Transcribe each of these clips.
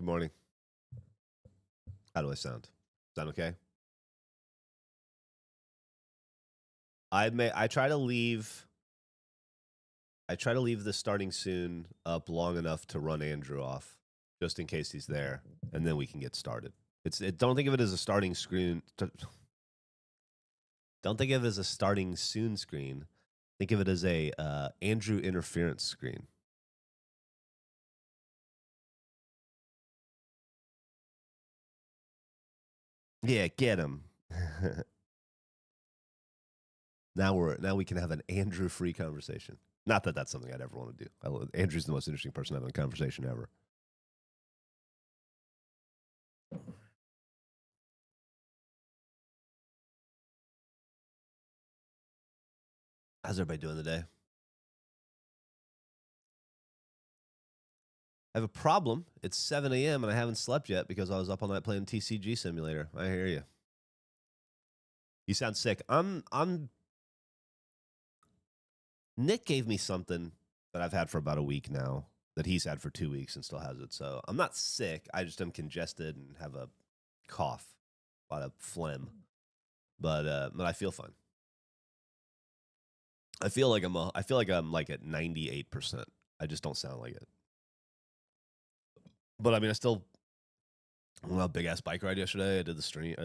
Good morning. How do I sound? Sound okay? I try to leave the starting soon up long enough to run Andrew off, just in case he's there, and then we can get started. Don't think of it as a starting screen. Don't think of it as a starting soon screen. Think of it as a Andrew interference screen. Yeah, get him. Now we can have an Andrew free conversation. Not that that's something I'd ever want to do. Andrew's the most interesting person having a conversation ever. How's everybody doing today? I have a problem. It's 7 a.m. and I haven't slept yet because I was up all night playing TCG Simulator. I hear you. You sound sick. Nick gave me something that I've had for about a week now that he's had for 2 weeks and still has it. So I'm not sick. I just am congested and have a cough, a lot of phlegm. But I feel fine. I feel like I'm like at 98%. I just don't sound like it. But I mean, I went on a big ass bike ride yesterday. I did the stream,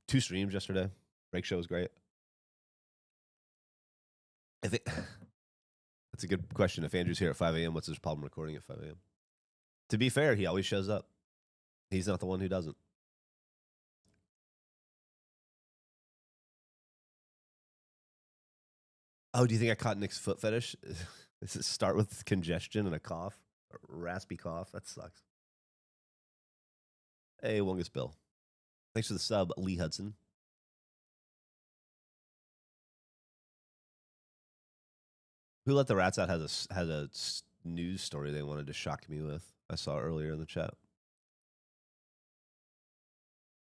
2 streams yesterday. Break show was great. I think that's a good question. If Andrew's here at 5 a.m., what's his problem recording at 5 a.m.? To be fair, he always shows up. He's not the one who doesn't. Oh, do you think I caught Nick's foot fetish? Does it start with congestion and a cough? A raspy cough? That sucks. Hey, Wongus Bill. Thanks for the sub, Lee Hudson. Who Let the Rats Out has a news story they wanted to shock me with. I saw earlier in the chat.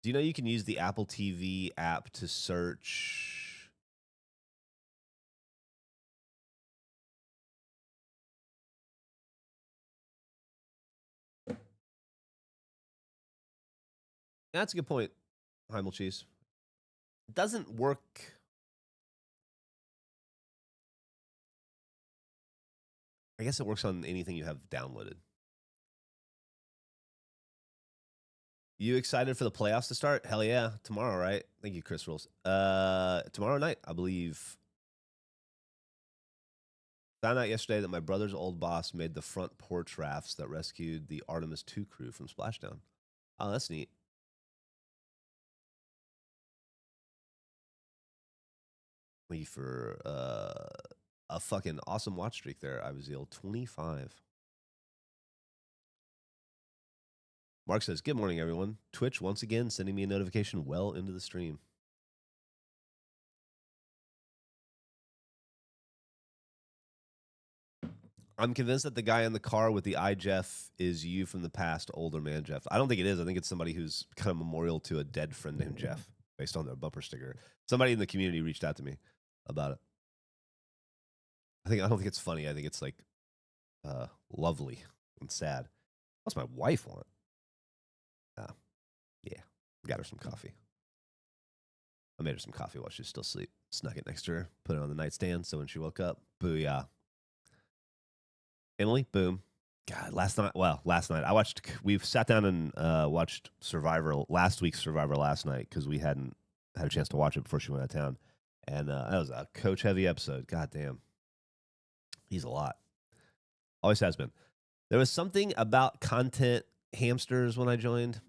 Do you know you can use the Apple TV app to search? That's a good point, Heimel Cheese. It doesn't work. I guess it works on anything you have downloaded. You excited for the playoffs to start? Hell yeah. Tomorrow, right? Thank you, Chris Rules. Tomorrow night, I believe. Found out yesterday that my brother's old boss made the front porch rafts that rescued the Artemis 2 crew from Splashdown. Oh, that's neat. Thank you for a fucking awesome watch streak there, I was ill 25. Mark says, good morning, everyone. Twitch, once again, sending me a notification well into the stream. I'm convinced that the guy in the car with the Geoff is you from the past, older man Geoff. I don't think it is. I think it's somebody who's kind of memorial to a dead friend named Geoff based on their bumper sticker. Somebody in the community reached out to me about it. I don't think it's funny. I think it's like lovely and sad. What's my wife want? Yeah, got her some coffee. I made her some coffee while she was still asleep. Snuck it next to her, put it on the nightstand, so when she woke up, booyah. Emily, boom. God, last night we sat down and watched last week's Survivor last night because we hadn't had a chance to watch it before she went out of town. And that was a coach-heavy episode. God damn. He's a lot. Always has been. There was something about content hamsters when I joined.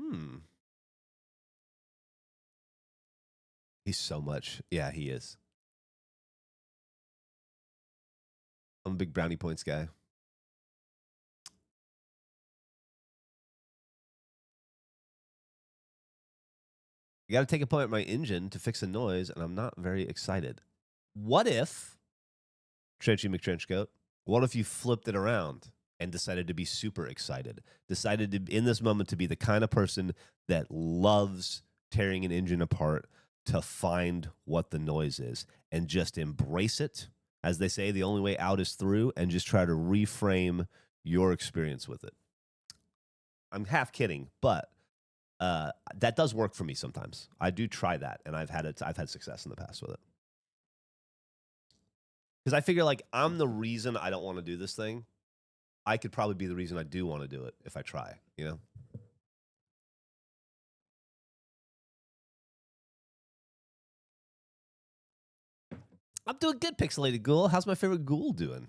He's so much. Yeah, he is. I'm a big brownie points guy. I got to take apart my engine to fix a noise, and I'm not very excited. What if, Trenchy McTrenchcoat, what if you flipped it around and decided to be super excited? Decided to, in this moment, to be the kind of person that loves tearing an engine apart to find what the noise is and just embrace it. As they say, the only way out is through, and just try to reframe your experience with it. I'm half kidding, but that does work for me sometimes. I do try that, and I've had success in the past with it. Because I figure like I'm the reason I don't want to do this thing. I could probably be the reason I do want to do it if I try, you know? I'm doing good, Pixelated Ghoul. How's my favorite ghoul doing?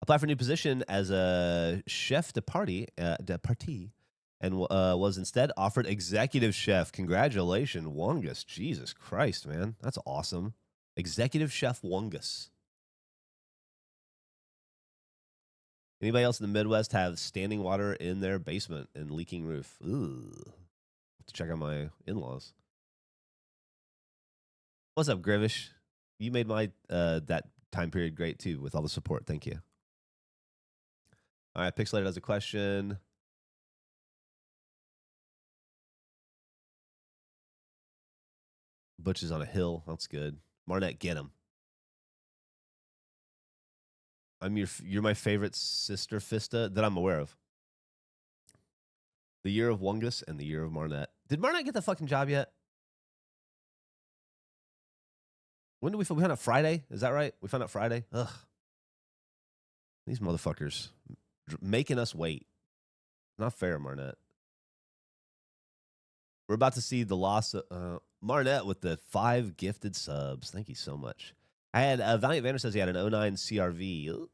Apply for a new position as a chef de partie, and was instead offered executive chef. Congratulations, Wongus. Jesus Christ, man. That's awesome. Executive chef Wongus. Anybody else in the Midwest have standing water in their basement and leaking roof? Ooh. Have to check out my in-laws. What's up, Grivish? You made my that time period great too with all the support. Thank you. All right, Pixelated has a question. Butch is on a hill. That's good. Marnette, get him. You're my favorite sister Fista that I'm aware of. The year of Wongus and the year of Marnette. Did Marnette get the fucking job yet? When did we found out Friday? Is that right? We found out Friday? Ugh. These motherfuckers making us wait. Not fair, Marnette. We're about to see the loss of Marnette with the 5 gifted subs. Thank you so much. I had Valiant Vander says he had an 09 CRV.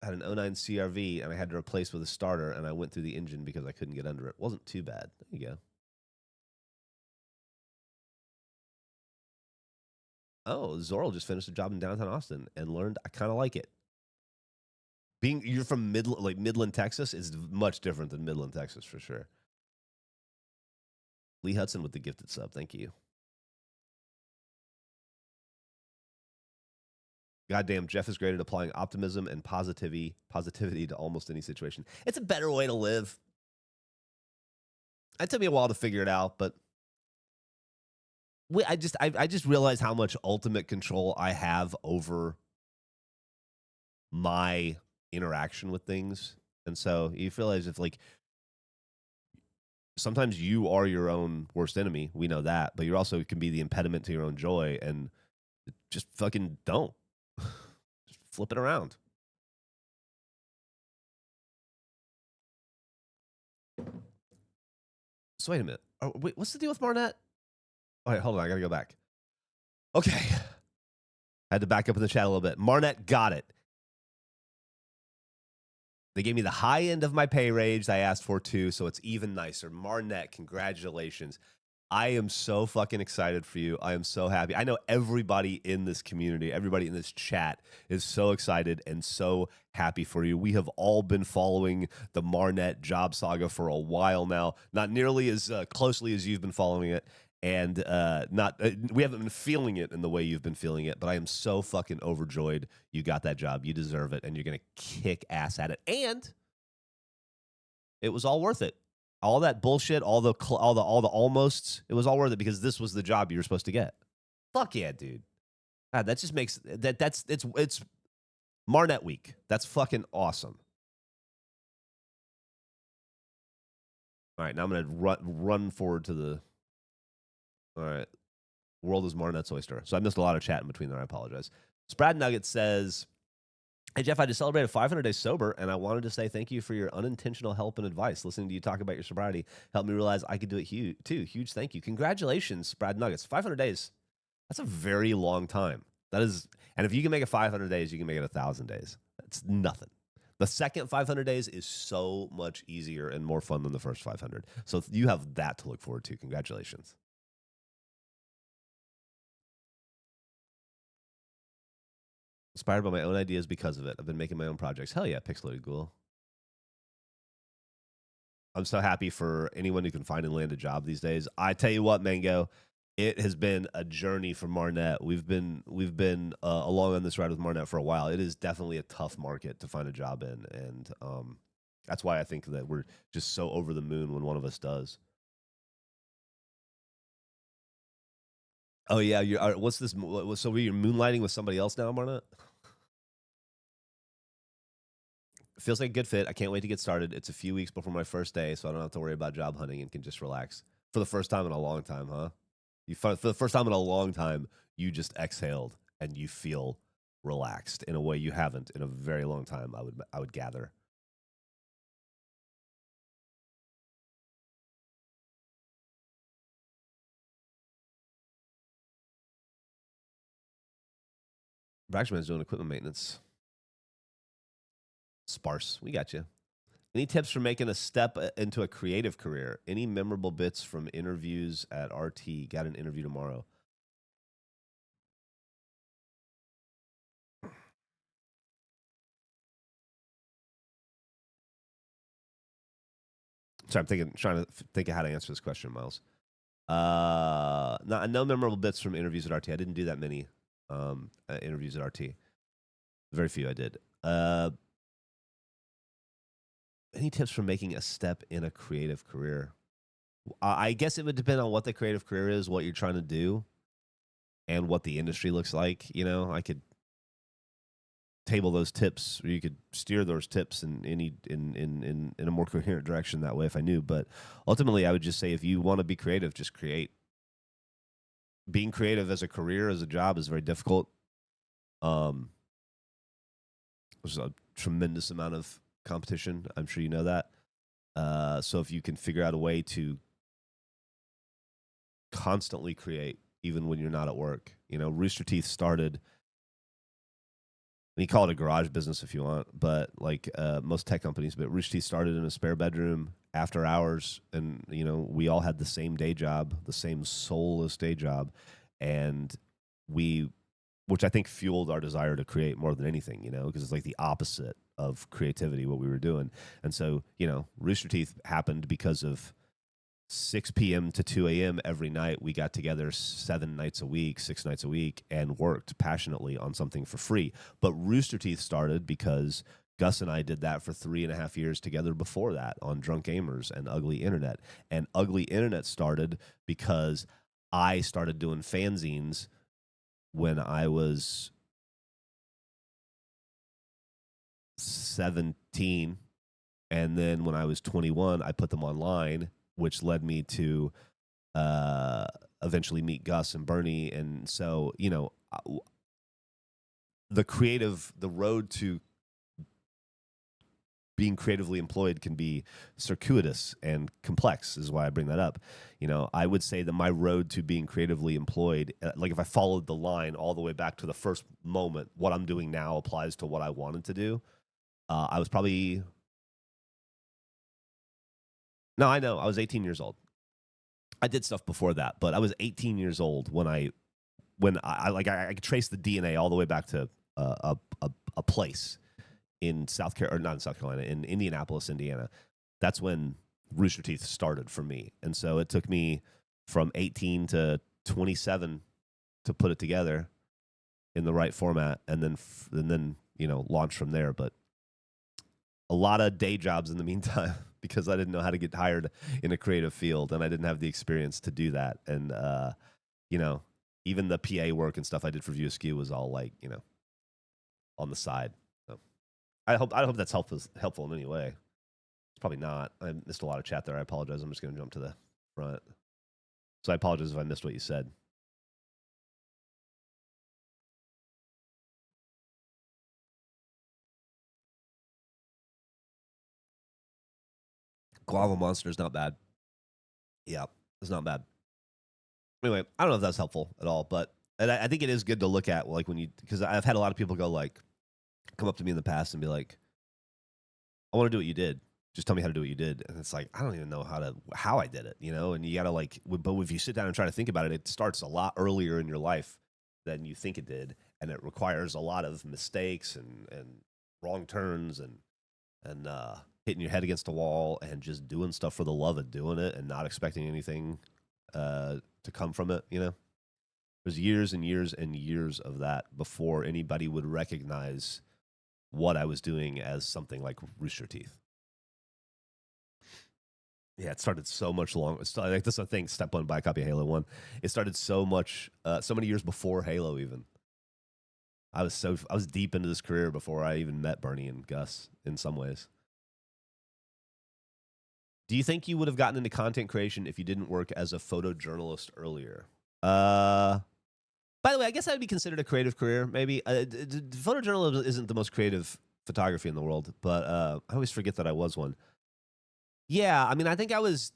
Had an 09 CRV, and I had to replace with a starter, and I went through the engine because I couldn't get under it. Wasn't too bad. There you go. Oh, Zoral just finished a job in downtown Austin and learned I kind of like it. You're from Midland, Texas is much different than Midland, Texas for sure. Lee Hudson with the gifted sub. Thank you. Goddamn, Geoff is great at applying optimism and positivity to almost any situation. It's a better way to live. It took me a while to figure it out, but I just realized how much ultimate control I have over my interaction with things. And so you realize if like sometimes you are your own worst enemy. We know that, but you also can be the impediment to your own joy, and just fucking don't. Just flip it around. So wait a minute. Wait, what's the deal with Marnette? All right, hold on. I got to go back. Okay. I had to back up in the chat a little bit. Marnette got it. They gave me the high end of my pay range I asked for too, so it's even nicer. Marnette, congratulations. I am so fucking excited for you. I am so happy. I know everybody in this community, everybody in this chat is so excited and so happy for you. We have all been following the Marnette job saga for a while now, not nearly as closely as you've been following it, and we haven't been feeling it in the way you've been feeling it, but I am so fucking overjoyed you got that job. You deserve it, and you're going to kick ass at it. And it was all worth it. All that bullshit, all the almosts, it was all worth it because this was the job you were supposed to get. Fuck yeah, dude. God, that just makes it's Marnette week. That's fucking awesome. All right, now I'm gonna run forward to the. All right, world is Marnette's oyster. So I missed a lot of chat in between there. I apologize. Sprad Nugget says, "Hey Geoff, I just celebrated 500 days sober, and I wanted to say thank you for your unintentional help and advice. Listening to you talk about your sobriety helped me realize I could do it too. Huge thank you. Congratulations, Sprad Nuggets. 500 days. That's a very long time. That is, and if you can make it 500 days, you can make it 1,000 days. That's nothing. The second 500 days is so much easier and more fun than the first 500. So you have that to look forward to. Congratulations." Inspired by my own ideas because of it. I've been making my own projects. Hell yeah, Pixelated Ghoul. I'm so happy for anyone who can find and land a job these days. I tell you what, Mango, it has been a journey for Marnette. We've been along on this ride with Marnette for a while. It is definitely a tough market to find a job in, and that's why I think that we're just so over the moon when one of us does. Oh yeah, what's this? So you're moonlighting with somebody else now, Marnette? Feels like a good fit. I can't wait to get started. It's a few weeks before my first day, so I don't have to worry about job hunting and can just relax for the first time in a long time, huh? For the first time in a long time, you just exhaled and you feel relaxed in a way you haven't in a very long time. I would gather. Braxman's doing equipment maintenance. Sparse. We got you. Any tips for making a step into a creative career? Any memorable bits from interviews at RT? Got an interview tomorrow. So I'm trying to think of how to answer this question, Miles. No memorable bits from interviews at RT. I didn't do that many interviews at RT. Very few I did. Any tips for making a step in a creative career? I guess it would depend on what the creative career is, what you're trying to do, and what the industry looks like. You know, I could table those tips, or you could steer those tips in a more coherent direction that way if I knew. But ultimately, I would just say if you want to be creative, just create. Being creative as a career, as a job, is very difficult. There's a tremendous amount of competition. I'm sure you know that. So if you can figure out a way to constantly create, even when you're not at work, Rooster Teeth started. You call it a garage business if you want, but like most tech companies, but Rooster Teeth started in a spare bedroom after hours, and we all had the same day job, the same soulless day job, and which I think fueled our desire to create more than anything, because it's like the opposite of creativity, what we were doing. And so, Rooster Teeth happened because of 6 p.m. to 2 a.m. every night. We got together 7 nights a week, 6 nights a week, and worked passionately on something for free. But Rooster Teeth started because Gus and I did that for 3.5 years together before that on Drunk Gamers and Ugly Internet. And Ugly Internet started because I started doing fanzines when I was 17. And then when I was 21, I put them online, which led me to eventually meet Gus and Bernie. And so, the road to being creatively employed can be circuitous and complex, is why I bring that up. I would say that my road to being creatively employed, like if I followed the line all the way back to the first moment, what I'm doing now applies to what I wanted to do. I was probably, no, I know, I was 18 years old. I did stuff before that, but I was 18 years old when I could trace the DNA all the way back to a place in South Carolina, or not in South Carolina, in Indianapolis, Indiana. That's when Rooster Teeth started for me. And so it took me from 18 to 27 to put it together in the right format, and then launch from there. But a lot of day jobs in the meantime because I didn't know how to get hired in a creative field, and I didn't have the experience to do that. And even the PA work and stuff I did for View Askew was all like on the side. So I hope that's helpful in any way. It's probably not. I missed a lot of chat there. I apologize. I'm just going to jump to the front. So I apologize if I missed what you said. Guava Monster is not bad. Yeah, it's not bad. Anyway, I don't know if that's helpful at all, but I think it is good to look at, like, because I've had a lot of people go, like, come up to me in the past and be like, I want to do what you did. Just tell me how to do what you did. And it's like, I don't even know how I did it, and you got to but if you sit down and try to think about it, it starts a lot earlier in your life than you think it did. And it requires a lot of mistakes and wrong turns and hitting your head against a wall and just doing stuff for the love of doing it and not expecting anything to come from it. There's years and years and years of that before anybody would recognize what I was doing as something like Rooster Teeth. Yeah, it started so much long. Like, that's the thing. Step one, buy a copy of Halo 1. It started so many years before Halo even. I was deep into this career before I even met Bernie and Gus in some ways. Do you think you would have gotten into content creation if you didn't work as a photojournalist earlier? By the way, I guess that would be considered a creative career, maybe. Photojournalism isn't the most creative photography in the world, but I always forget that I was one. Yeah, I mean, I think I was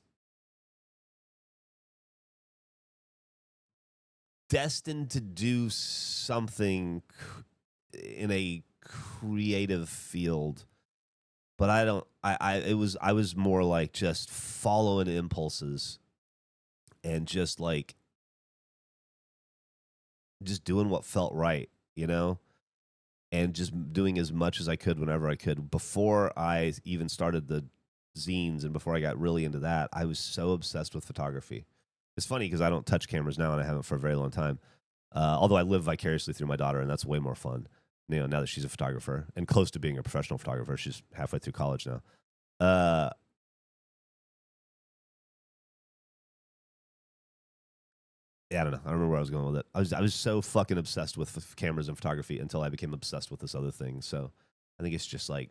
destined to do something in a creative field, but I don't. I was more like just following impulses and just doing what felt right, you know, and just doing as much as I could whenever I could. Before I even started the zines and before I got really into that, I was so obsessed with photography. It's funny because I don't touch cameras now and I haven't for a very long time. Although I live vicariously through my daughter, and that's way more fun. You know, now that she's a photographer and close to being a professional photographer, she's halfway through college now. Yeah, I don't know. I don't remember where I was going with it. I was so fucking obsessed with cameras and photography until I became obsessed with this other thing. So I think it's just like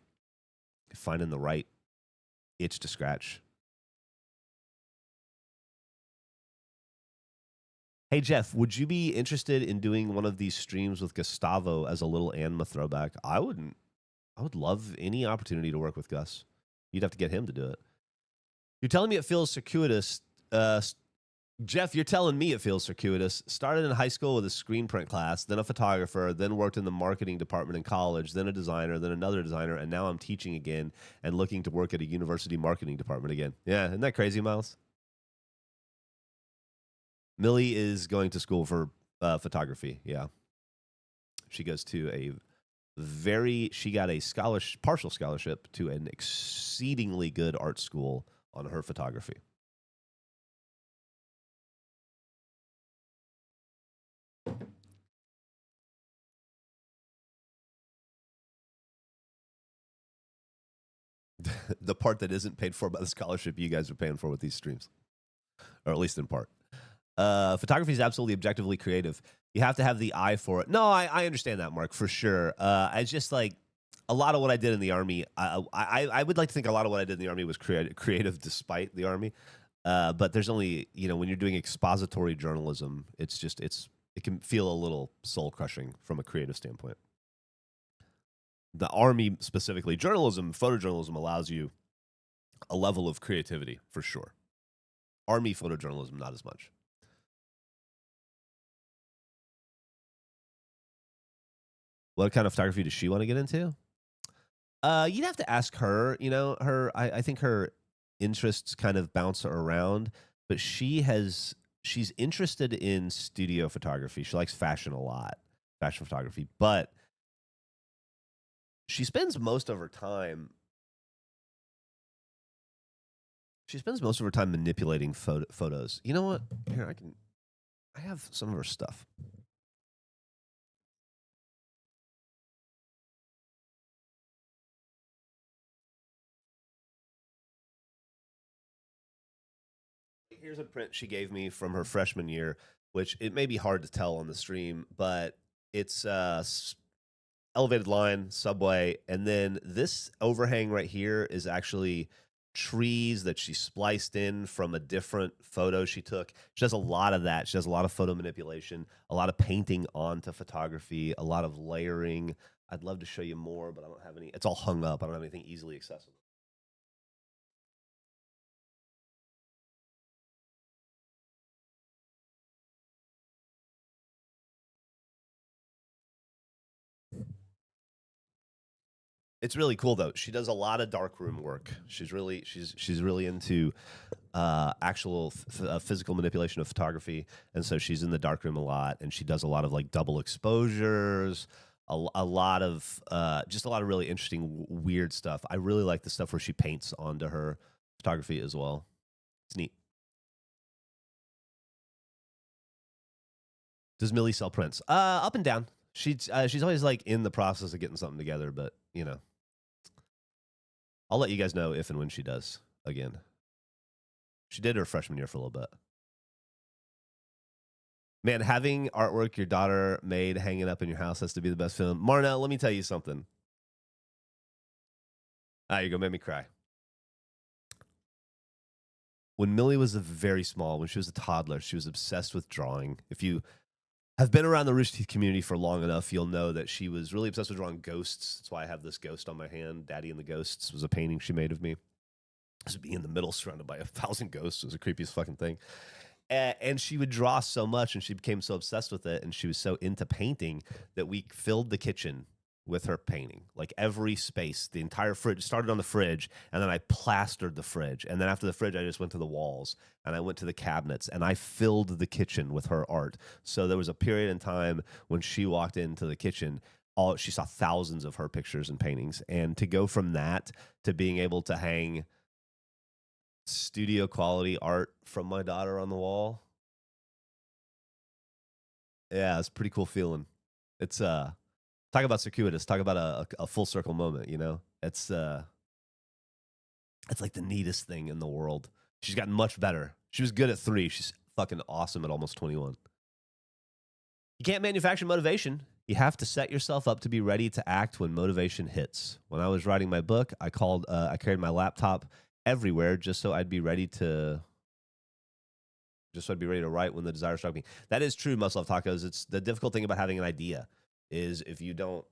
finding the right itch to scratch. Hey Geoff, would you be interested in doing one of these streams with Gustavo as a little Anma throwback? I wouldn't. I would love any opportunity to work with Gus. You'd have to get him to do it. You're telling me it feels circuitous. Geoff, you're telling me it feels circuitous. Started in high school with a screen print class, then a photographer, then worked in the marketing department in college, then a designer, then another designer, and now I'm teaching again and looking to work at a university marketing department again. Yeah, isn't that crazy, Miles? Millie is going to school for photography. Yeah, she goes to she got a partial scholarship to an exceedingly good art school on her photography. The part that isn't paid for by the scholarship you guys are paying for with these streams, or at least in part. Photography is absolutely objectively creative. You have to have the eye for it. No, I understand that, Mark, for sure. I just like a lot of what I did in the army. I would like to think a lot of what I did in the army was creative despite the army. But there's only, you know, when you're doing expository journalism, it can feel a little soul crushing from a creative standpoint. The army specifically, photojournalism allows you a level of creativity for sure. Army photojournalism, not as much. What kind of photography does she want to get into? You'd have to ask her. You know, I think her interests kind of bounce around, but she's interested in studio photography. She likes fashion a lot, fashion photography, but she spends most of her time. She spends most of her time manipulating photos. You know what? Here, I have some of her stuff. Here's a print she gave me from her freshman year, which it may be hard to tell on the stream, but it's elevated line, subway, and then this overhang right here is actually trees that she spliced in from a different photo she took. She does a lot of that. She does a lot of photo manipulation, a lot of painting onto photography, a lot of layering. I'd love to show you more, but I don't have any. It's all hung up. I don't have anything easily accessible. It's really cool though. She does a lot of darkroom work. She's really into actual physical manipulation of photography, and so she's in the darkroom a lot, and she does a lot of like double exposures, a lot of just a lot of really interesting weird stuff. I really like the stuff where she paints onto her photography as well. It's neat. Does Millie sell prints? Up and down. She's always like in the process of getting something together, but you know, I'll let you guys know if and when she does again. She did her freshman year for a little bit. Man, having artwork your daughter made hanging up in your house has to be the best feeling. Marnell, let me tell you something. Ah, you're going to make me cry. When Millie was very small, when she was a toddler, she was obsessed with drawing. If you have been around the Rooster Teeth community for long enough, you'll know that she was really obsessed with drawing ghosts. That's why I have this ghost on my hand. Daddy and the Ghosts was a painting she made of me. Just being in the middle, surrounded by 1,000 ghosts, was the creepiest fucking thing. And she would draw so much, and she became so obsessed with it, and she was so into painting that we filled the kitchen with her painting. Like every space, the entire fridge started on the fridge, and then I plastered the fridge. And then after the fridge, I just went to the walls, and I went to the cabinets, and I filled the kitchen with her art. So there was a period in time when she walked into the kitchen, she saw thousands of her pictures and paintings. And to go from that to being able to hang studio quality art from my daughter on the wall, yeah, it's a pretty cool feeling. It's talk about circuitous, talk about a full circle moment, you know. It's like the neatest thing in the world. She's gotten much better. She was good at 3. She's fucking awesome at almost 21. You can't manufacture motivation. You have to set yourself up to be ready to act when motivation hits. When I was writing my book, I carried my laptop everywhere just so I'd be ready to write when the desire struck me. That is true, Must Love Tacos. It's the difficult thing about having an idea is if you don't.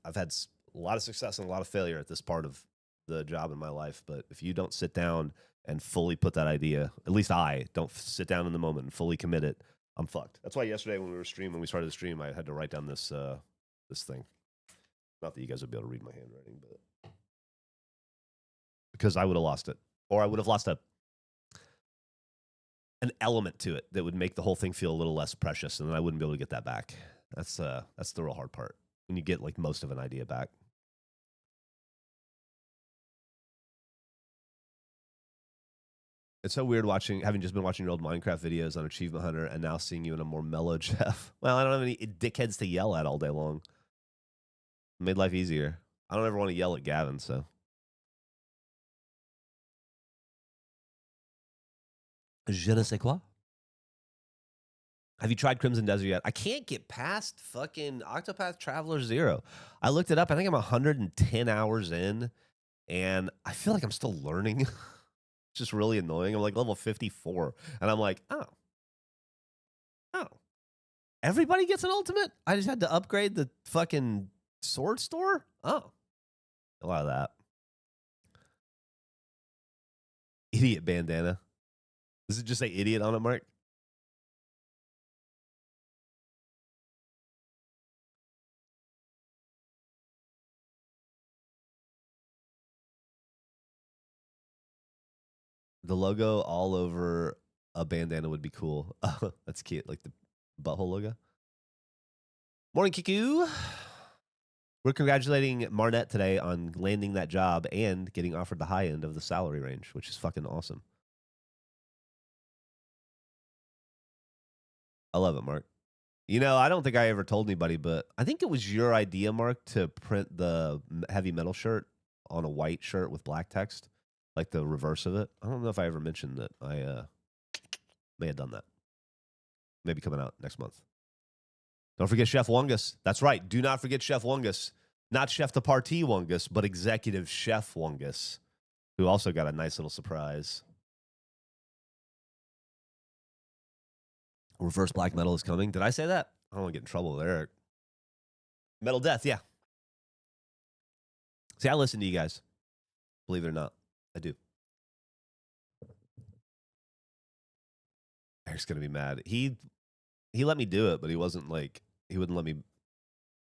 I've had a lot of success and a lot of failure at this part of the job in my life, but if you don't sit down and fully put that idea, at least I don't sit down in the moment and fully commit it, I'm fucked. That's why yesterday when we started the stream, I had to write down this thing. Not that you guys would be able to read my handwriting, but because I would have lost it, or I would have lost an element to it that would make the whole thing feel a little less precious, and then I wouldn't be able to get that back. That's the real hard part when you get like most of an idea back. It's so weird having just been watching your old Minecraft videos on Achievement Hunter and now seeing you in a more mellow Geoff. Well, I don't have any dickheads to yell at all day long. Made life easier. I don't ever want to yell at Gavin, so. Je ne sais quoi. Have you tried Crimson Desert yet? I can't get past fucking Octopath Traveler 0. I looked it up. I think I'm 110 hours in, and I feel like I'm still learning. It's just really annoying. I'm like level 54, and I'm like, oh. Everybody gets an ultimate? I just had to upgrade the fucking sword store? Oh. A lot of that. Idiot bandana. Does it just say idiot on it, Mark? The logo all over a bandana would be cool. That's cute. Like the butthole logo. Morning, Kiku. We're congratulating Marnette today on landing that job and getting offered the high end of the salary range, which is fucking awesome. I love it, Mark. You know, I don't think I ever told anybody, but I think it was your idea, Mark, to print the heavy metal shirt on a white shirt with black text, like the reverse of it. I don't know if I ever mentioned that I may have done that. Maybe coming out next month. Don't forget Chef Wungus. That's right. Do not forget Chef Wungus. Not Chef de Partie Wungus, but Executive Chef Wungus, who also got a nice little surprise. Reverse black metal is coming. Did I say that? I don't want to get in trouble with Eric. Metal Death, yeah. See, I listen to you guys. Believe it or not, I do. Eric's gonna be mad. He let me do it, but he wasn't like he wouldn't let me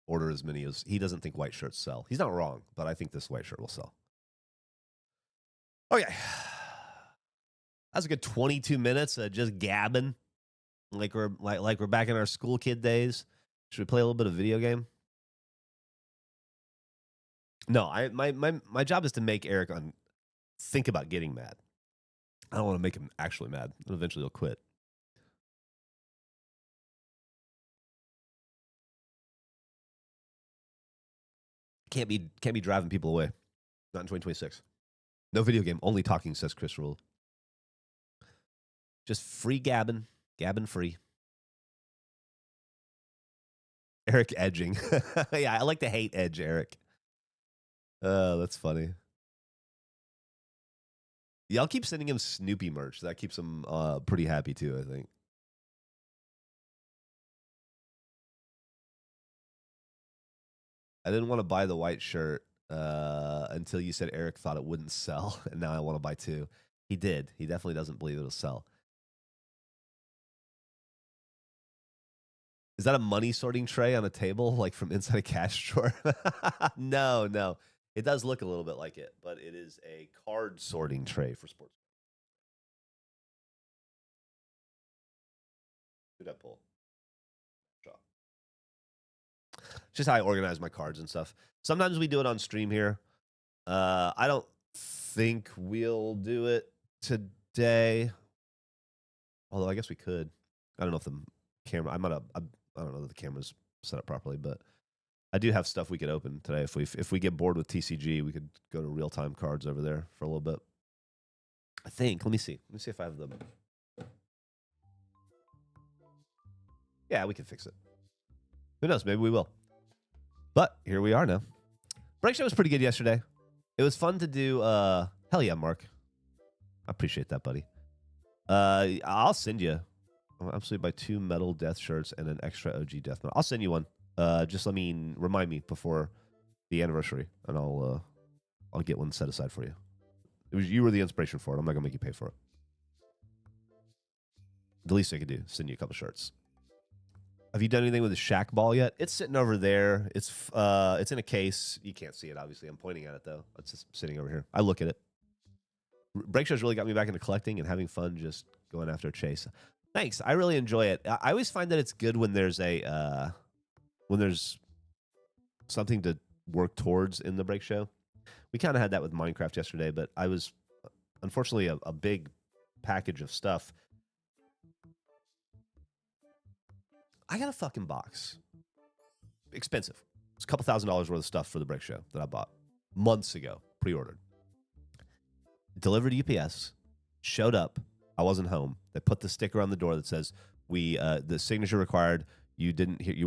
order as many as he doesn't think white shirts sell. He's not wrong, but I think this white shirt will sell. Okay. That's a good 22 minutes of just gabbing. Like we're back in our school kid days. Should we play a little bit of video game? No, my job is to make Eric think about getting mad. I don't want to make him actually mad. And eventually he'll quit. Can't be driving people away. Not in 2026. No video game, only talking, says Chris Rule. Just free gabbing free. Eric edging. Yeah, I like to hate edge, Eric. That's funny. Yeah, I'll keep sending him Snoopy merch. That keeps him pretty happy too, I think. I didn't want to buy the white shirt until you said Eric thought it wouldn't sell, and now I want to buy two. He did. He definitely doesn't believe it'll sell. Is that a money sorting tray on a table, like from inside a cash drawer? No, no. It does look a little bit like it, but it is a card sorting tray for sports. Who'd I pull? Draw. Just how I organize my cards and stuff. Sometimes we do it on stream here. I don't think we'll do it today. Although I guess we could. I don't know if the camera. I don't know that the camera's set up properly, but I do have stuff we could open today. If we get bored with TCG, we could go to real time cards over there for a little bit. I think. Let me see. Let me see if I have them. Yeah, we can fix it. Who knows? Maybe we will. But here we are now. Break show was pretty good yesterday. It was fun to do. Hell yeah, Mark. I appreciate that, buddy. I'll send you. I'll absolutely buy 2 metal death shirts and an extra OG death metal. I'll send you one. Just remind me before the anniversary, and I'll get one set aside for you. You were the inspiration for it. I'm not gonna make you pay for it. The least I could do, send you a couple shirts. Have you done anything with the Shaq ball yet? It's sitting over there. It's in a case. You can't see it, obviously. I'm pointing at it though. It's just sitting over here. I look at it. Break shows really got me back into collecting and having fun just going after a chase. Thanks. I really enjoy it. I always find that it's good when there's something to work towards in the break show. We kind of had that with Minecraft yesterday, but I was unfortunately a big package of stuff. I got a fucking box. Expensive. It's a couple $1,000s worth of stuff for the break show that I bought months ago, pre-ordered. Delivered UPS, showed up. I wasn't home. They put the sticker on the door that says, the signature required. You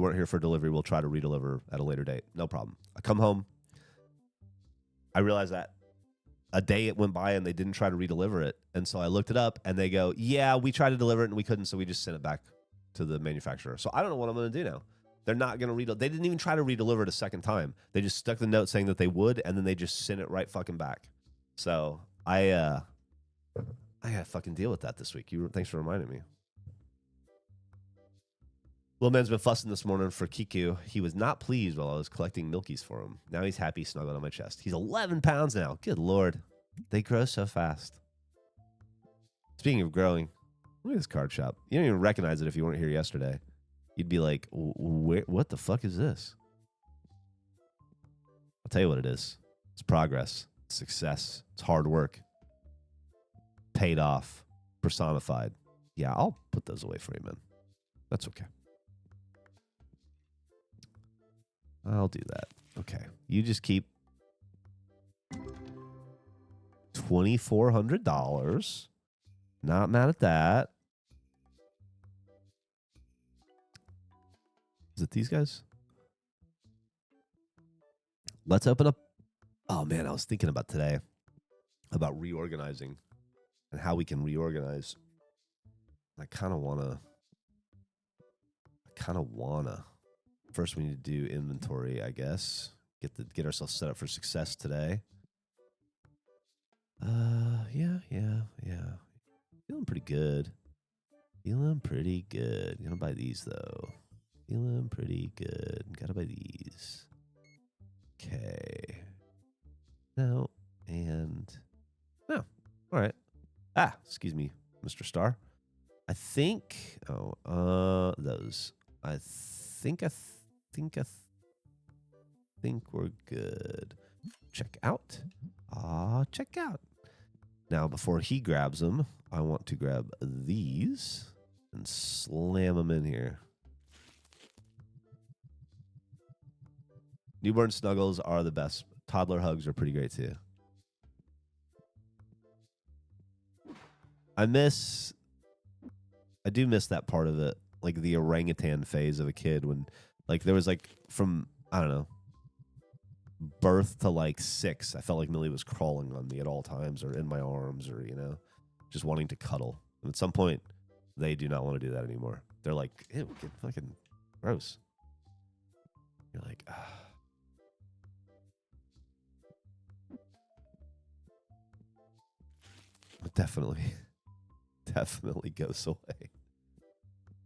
weren't here for delivery. We'll try to redeliver at a later date. No problem. I come home. I realized that a day it went by and they didn't try to redeliver it. And so I looked it up and they go, yeah, we tried to deliver it and we couldn't. So we just sent it back to the manufacturer. So I don't know what I'm going to do now. They're not going to they didn't even try to redeliver it a second time. They just stuck the note saying that they would, and then they just sent it right fucking back. So I got to fucking deal with that this week. Thanks for reminding me. Little man's been fussing this morning for Kiku. He was not pleased while I was collecting Milkies for him. Now he's happy, snuggled on my chest. He's 11 pounds now. Good Lord. They grow so fast. Speaking of growing, look at this card shop. You don't even recognize it if you weren't here yesterday. You'd be like, what the fuck is this? I'll tell you what it is. It's progress. It's success. It's hard work. Paid off. Personified. Yeah, I'll put those away for you, man. That's okay. I'll do that. Okay. You just keep $2,400. Not mad at that. Is it these guys? Let's open up. Oh, man, I was thinking about today about reorganizing and how we can reorganize. I kind of want to. First, we need to do inventory, I guess. Get ourselves set up for success today. Yeah. Feeling pretty good. Gonna buy these, though. Feeling pretty good. Gotta buy these. Okay. No. And. No. All right. Excuse me, Mr. Star. I think. Those. I think we're good. Check out. Check out. Now, before he grabs them, I want to grab these and slam them in here. Newborn snuggles are the best. Toddler hugs are pretty great too. I do miss that part of it, like the orangutan phase of a kid when Like there was like from, I don't know, birth to like 6, I felt like Millie was crawling on me at all times or in my arms or, you know, just wanting to cuddle. And at some point, they do not want to do that anymore. They're like, ew, get fucking gross. You're like, ah. It definitely goes away.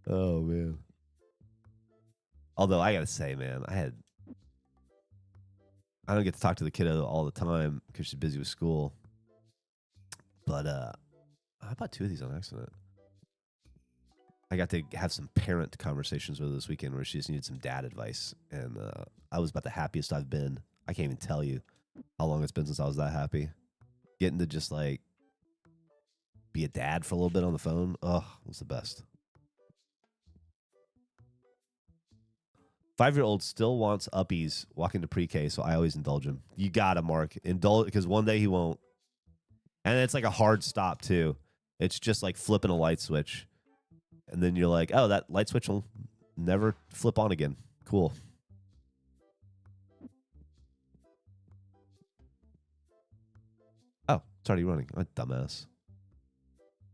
Oh, man. Although I got to say, man, I don't get to talk to the kiddo all the time because she's busy with school. But I bought 2 of these on accident. I got to have some parent conversations with her this weekend where she just needed some dad advice. And I was about the happiest I've been. I can't even tell you how long it's been since I was that happy. Getting to just like be a dad for a little bit on the phone. Oh, it was the best. 5-year-old still wants uppies walking to pre-K, so I always indulge him. You got to, Mark. Indulge, because one day he won't. And it's like a hard stop, too. It's just like flipping a light switch. And then you're like, oh, that light switch will never flip on again. Cool. Oh, it's already running. I'm a dumbass.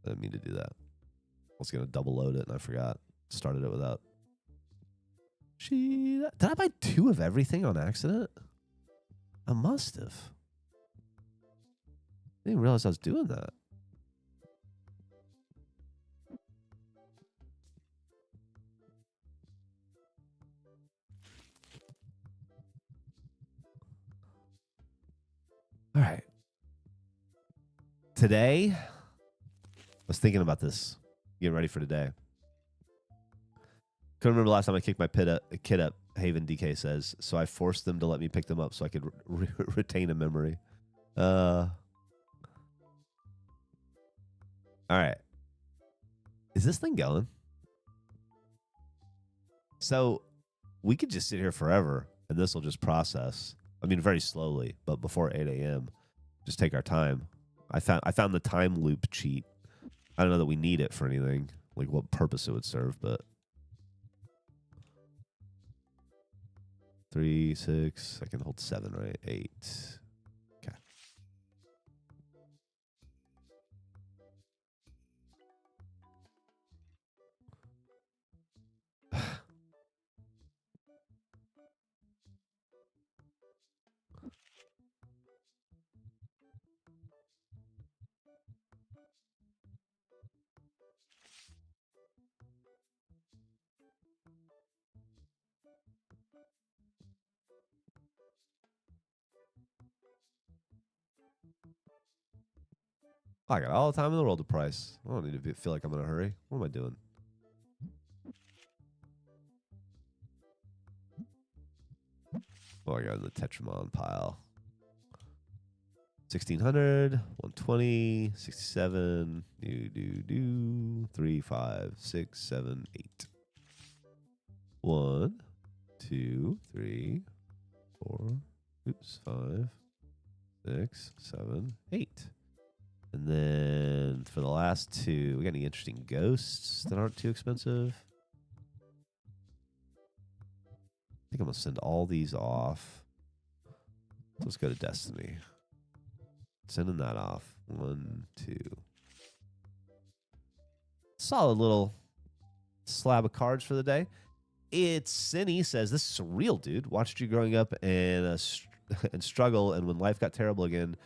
I didn't mean to do that. I was going to double load it, and I forgot. Started it without. Did I buy 2 of everything on accident? I must have. I didn't realize I was doing that. All right. Today, I was thinking about this, getting ready for today. Couldn't remember the last time I kicked my kid up, Haven DK says, so I forced them to let me pick them up so I could retain a memory. All right. Is this thing going? So we could just sit here forever, and this will just process. I mean, very slowly, but before 8 a.m., just take our time. I found the time loop cheat. I don't know that we need it for anything, like what purpose it would serve, but 3, 6. I can hold 7, right? 8. Okay. I got all the time in the world to price. I don't need to feel like I'm in a hurry. What am I doing? Oh, I got in the Tetramon pile. 1600, 120, 67, 3, 5, 6, 7, 8. 1, 2, 3, 4, 5, 6, 7, 8. And then for the last 2, we got any interesting ghosts that aren't too expensive? I think I'm going to send all these off. Let's go to Destiny. Sending that off. 1, 2. Solid little slab of cards for the day. It's Cinny says, this is surreal, dude. Watched you growing up and struggle, and when life got terrible again,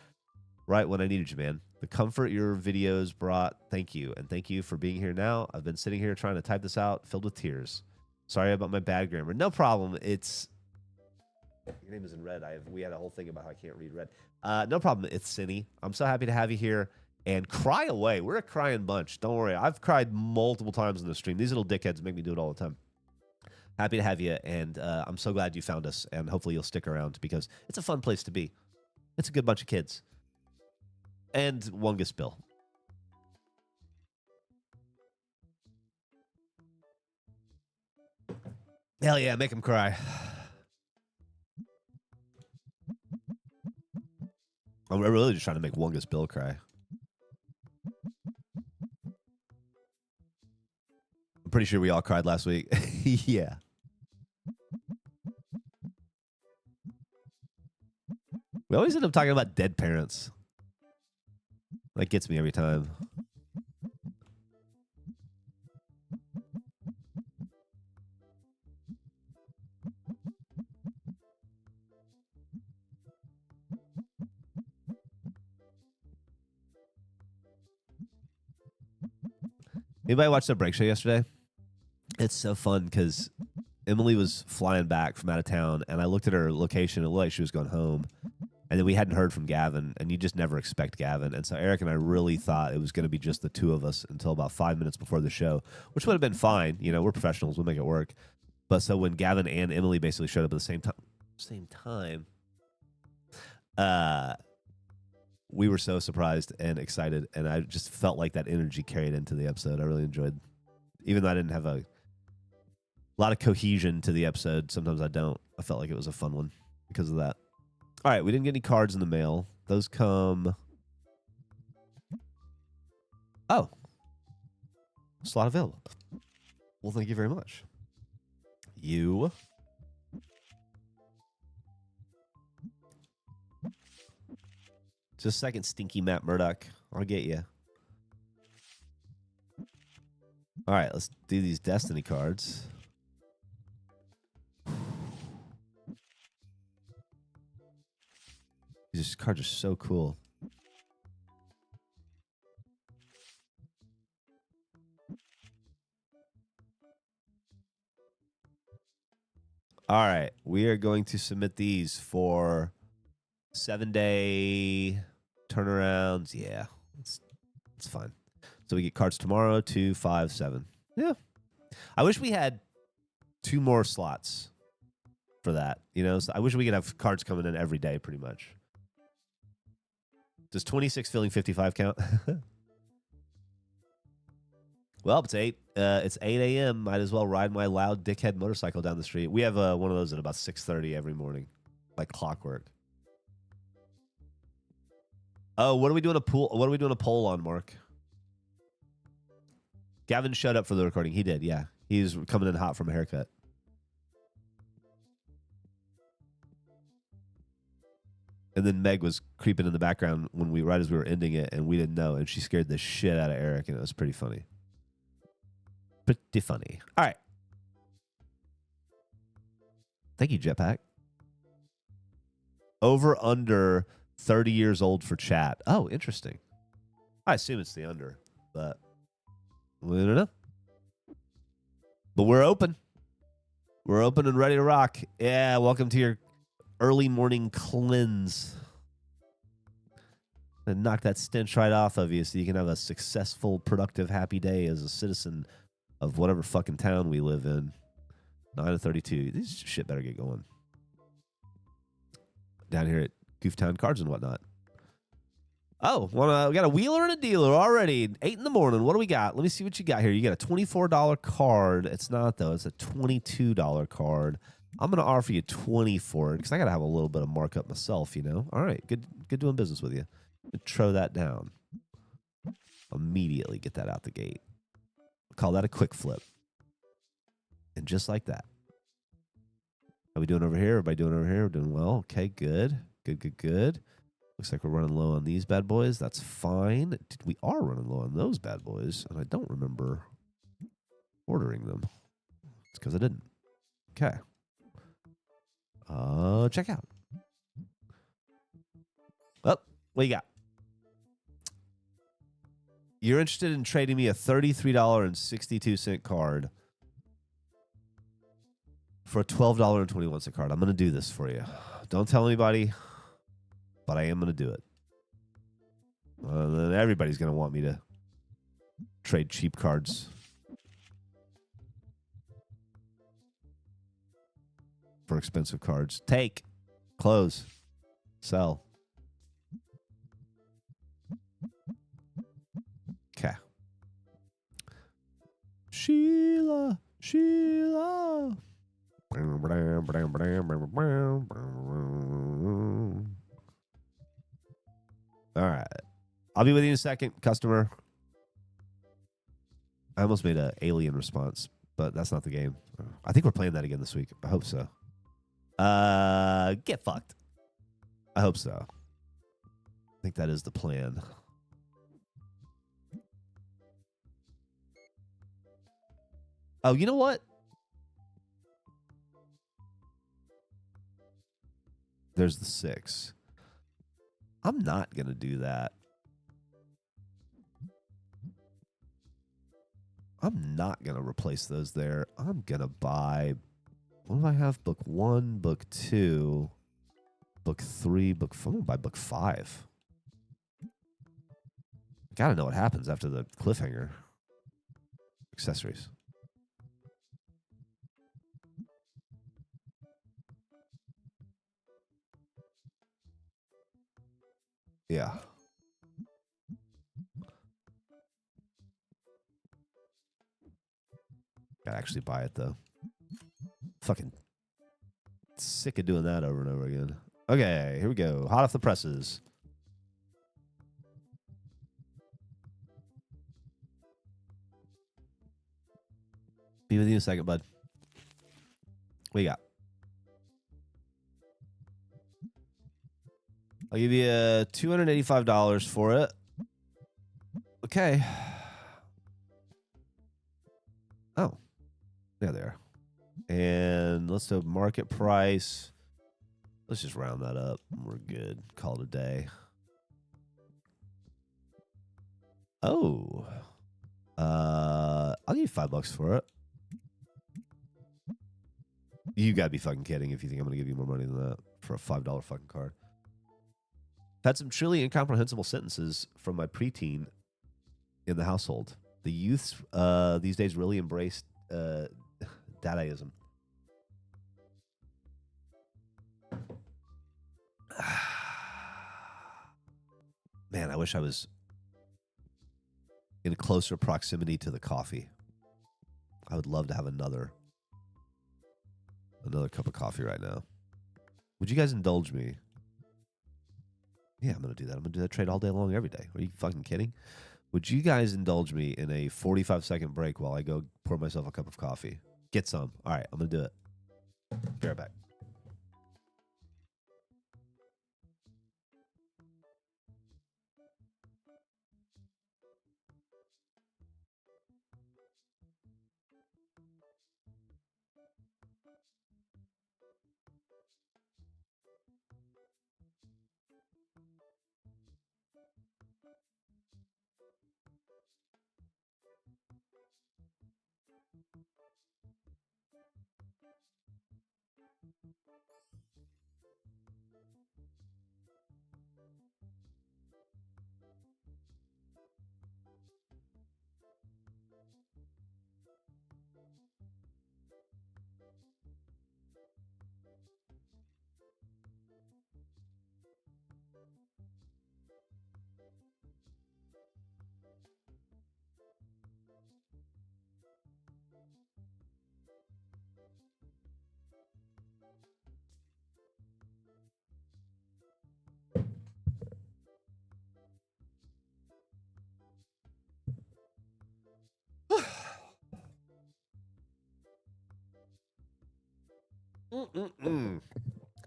right when I needed you, man. The comfort your videos brought, thank you. And thank you for being here now. I've been sitting here trying to type this out, filled with tears. Sorry about my bad grammar. No problem. It's... Your name is in red. We had a whole thing about how I can't read red. No problem. It's Cinny. I'm so happy to have you here. And cry away. We're a crying bunch. Don't worry. I've cried multiple times in the stream. These little dickheads make me do it all the time. Happy to have you. And I'm so glad you found us. And hopefully you'll stick around because it's a fun place to be. It's a good bunch of kids. And Wungus Bill. Hell yeah, make him cry. I'm really just trying to make Wungus Bill cry. I'm pretty sure we all cried last week. Yeah. We always end up talking about dead parents. That gets me every time. Anybody watch the break show yesterday? It's so fun because Emily was flying back from out of town, and I looked at her location. It looked like she was going home. And then we hadn't heard from Gavin, and you just never expect Gavin. And so Eric and I really thought it was going to be just the two of us until about 5 minutes before the show, which would have been fine. You know, we're professionals. We'll make it work. But so when Gavin and Emily basically showed up at the same time, we were so surprised and excited, and I just felt like that energy carried into the episode. I really enjoyed, even though I didn't have a lot of cohesion to the episode. Sometimes I don't. I felt like it was a fun one because of that. All right, we didn't get any cards in the mail. Those come. Oh, slot available. Well, thank you very much. You. Just a second, stinky Matt Murdock. I'll get you. All right, let's do these Destiny cards. These cards are so cool. All right, we are going to submit these for 7-day turnarounds. Yeah, it's fine. So we get cards tomorrow, 2, 5, 7. Yeah. I wish we had 2 more slots for that. You know, so I wish we could have cards coming in every day pretty much. Does 26 filling 55 count? Well, it's 8. It's 8 a.m. Might as well ride my loud dickhead motorcycle down the street. We have one of those at about 6:30 every morning, like clockwork. Oh, what are we doing a poll on, Mark? Gavin showed up for the recording. He did, yeah. He's coming in hot from a haircut. And then Meg was creeping in the background right as we were ending it, and we didn't know, and she scared the shit out of Eric, and it was pretty funny. Pretty funny. All right. Thank you, Jetpack. Over under 30 years old for chat. Oh, interesting. I assume it's the under, but we don't know. But we're open. We're open and ready to rock. Yeah, welcome to your early morning cleanse. And knock that stench right off of you so you can have a successful, productive, happy day as a citizen of whatever fucking town we live in. 9:32. This shit better get going. Down here at Gooftown Cards and whatnot. Oh, we got a wheeler and a dealer already. 8 in the morning. What do we got? Let me see what you got here. You got a $24 card. It's not, though. It's a $22 card. I'm going to offer you 20 for it because I got to have a little bit of markup myself, you know? All right. Good doing business with you. Throw that down. Immediately get that out the gate. Call that a quick flip. And just like that. How we doing over here? Everybody doing over here? We're doing well. Okay, good. Good. Looks like we're running low on these bad boys. That's fine. We are running low on those bad boys, and I don't remember ordering them. It's because I didn't. Okay. Check out. Oh, what you got? You're interested in trading me a $33.62 card for a $12.21 card. I'm going to do this for you. Don't tell anybody, but I am going to do it. Then everybody's going to want me to trade cheap cards for expensive cards. Take, close, sell. Okay. Sheila. All right. I'll be with you in a second, customer. I almost made an alien response, but that's not the game. I think we're playing that again this week. I hope so. Get fucked. I hope so. I think that is the plan. Oh, you know what? There's the 6. I'm not going to do that. I'm not going to replace those there. I'm going to buy... What do I have? Book 1, book 2, book 3, book 4. I'm going to buy book 5. I got to know what happens after the cliffhanger. Accessories. Yeah. Gotta actually buy it, though. Fucking sick of doing that over and over again. Okay, here we go. Hot off the presses. Be with you in a second, bud. What you got? I'll give you $285 for it. Okay. Oh. There they are. And let's do market price. Let's just round that up. We're good. Call it a day. Oh. I'll give you $5 for it. You gotta be fucking kidding if you think I'm gonna give you more money than that for a $5 fucking card. Had some truly incomprehensible sentences from my preteen in the household. The youths these days really embraced Dadaism. Man, I wish I was in closer proximity to the coffee. I would love to have another cup of coffee right now. Would you guys indulge me? Yeah, I'm going to do that. I'm going to do that trade all day long, every day. Are you fucking kidding? Would you guys indulge me in a 45-second break while I go pour myself a cup of coffee? Get some. All right, I'm going to do it. Be right back.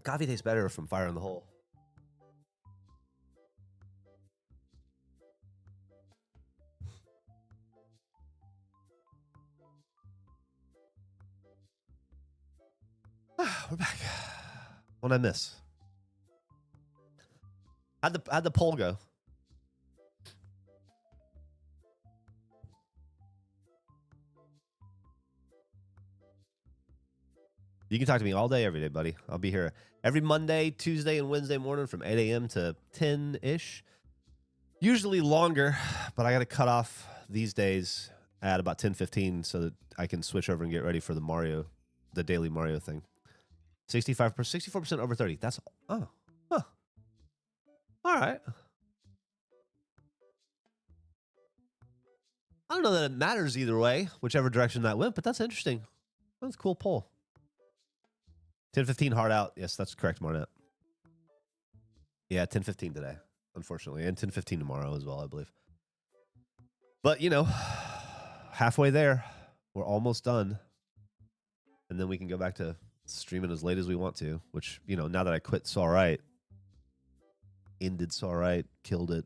Coffee tastes better from fire in the hole. We're back. What'd I miss? How'd the poll go? You can talk to me all day, every day, buddy. I'll be here every Monday, Tuesday, and Wednesday morning from 8 a.m. to 10-ish. Usually longer, but I got to cut off these days at about 10:15 so that I can switch over and get ready for the daily Mario thing. 64% over 30. That's all right. I don't know that it matters either way, whichever direction that went, but that's interesting. That's a cool poll. 10:15 hard out. Yes, that's correct, Marnette. Yeah, 10:15 today, unfortunately, and 10:15 tomorrow as well, I believe. But, you know, halfway there. We're almost done. And then we can go back to streaming as late as we want to, which, you know, now that I quit, it's all right. ended so all right, killed it,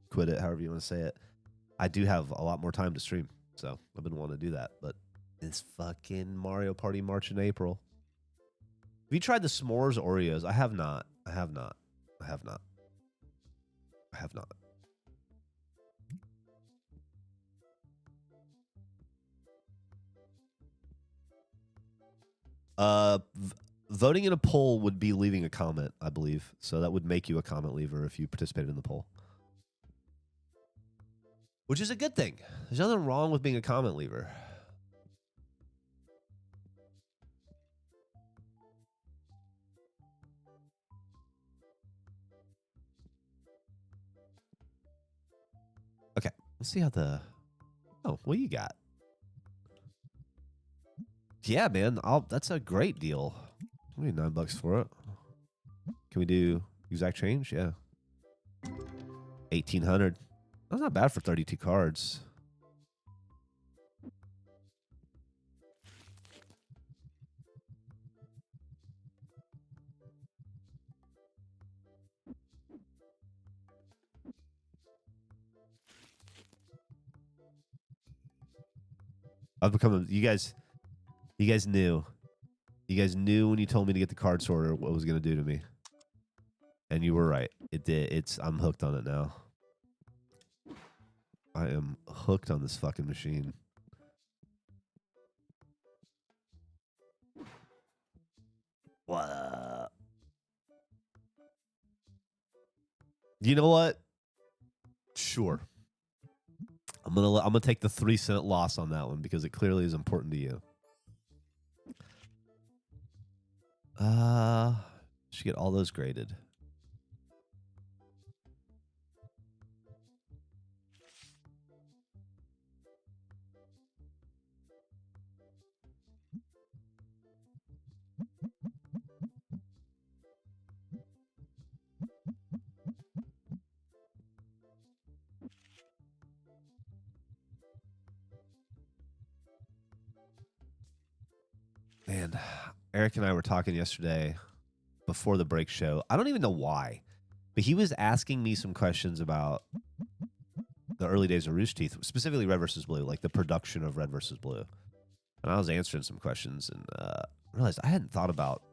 quit it, however you want to say it. I do have a lot more time to stream, so I've been wanting to do that. But this fucking Mario Party March in April. Have you tried the s'mores Oreos? I have not. I have not. I have not. I have not. Voting in a poll would be leaving a comment, I believe. So that would make you a comment leaver if you participated in the poll. Which is a good thing. There's nothing wrong with being a comment leaver. Okay, let's see how the... Oh, what you got? Yeah, man, that's a great deal. I need $9 for it. Can we do exact change? Yeah. 1,800. That's not bad for 32 cards. I've become you guys knew. You guys knew when you told me to get the card sorter what it was going to do to me. And you were right. It did. I'm hooked on it now. I am hooked on this fucking machine. What? You know what? Sure. I'm gonna take the 3-cent loss on that one because it clearly is important to you. Should get all those graded. Man, Eric and I were talking yesterday before the break show. I don't even know why, but he was asking me some questions about the early days of Rooster Teeth, specifically Red versus Blue, like the production of Red versus Blue. And I was answering some questions and realized I hadn't thought about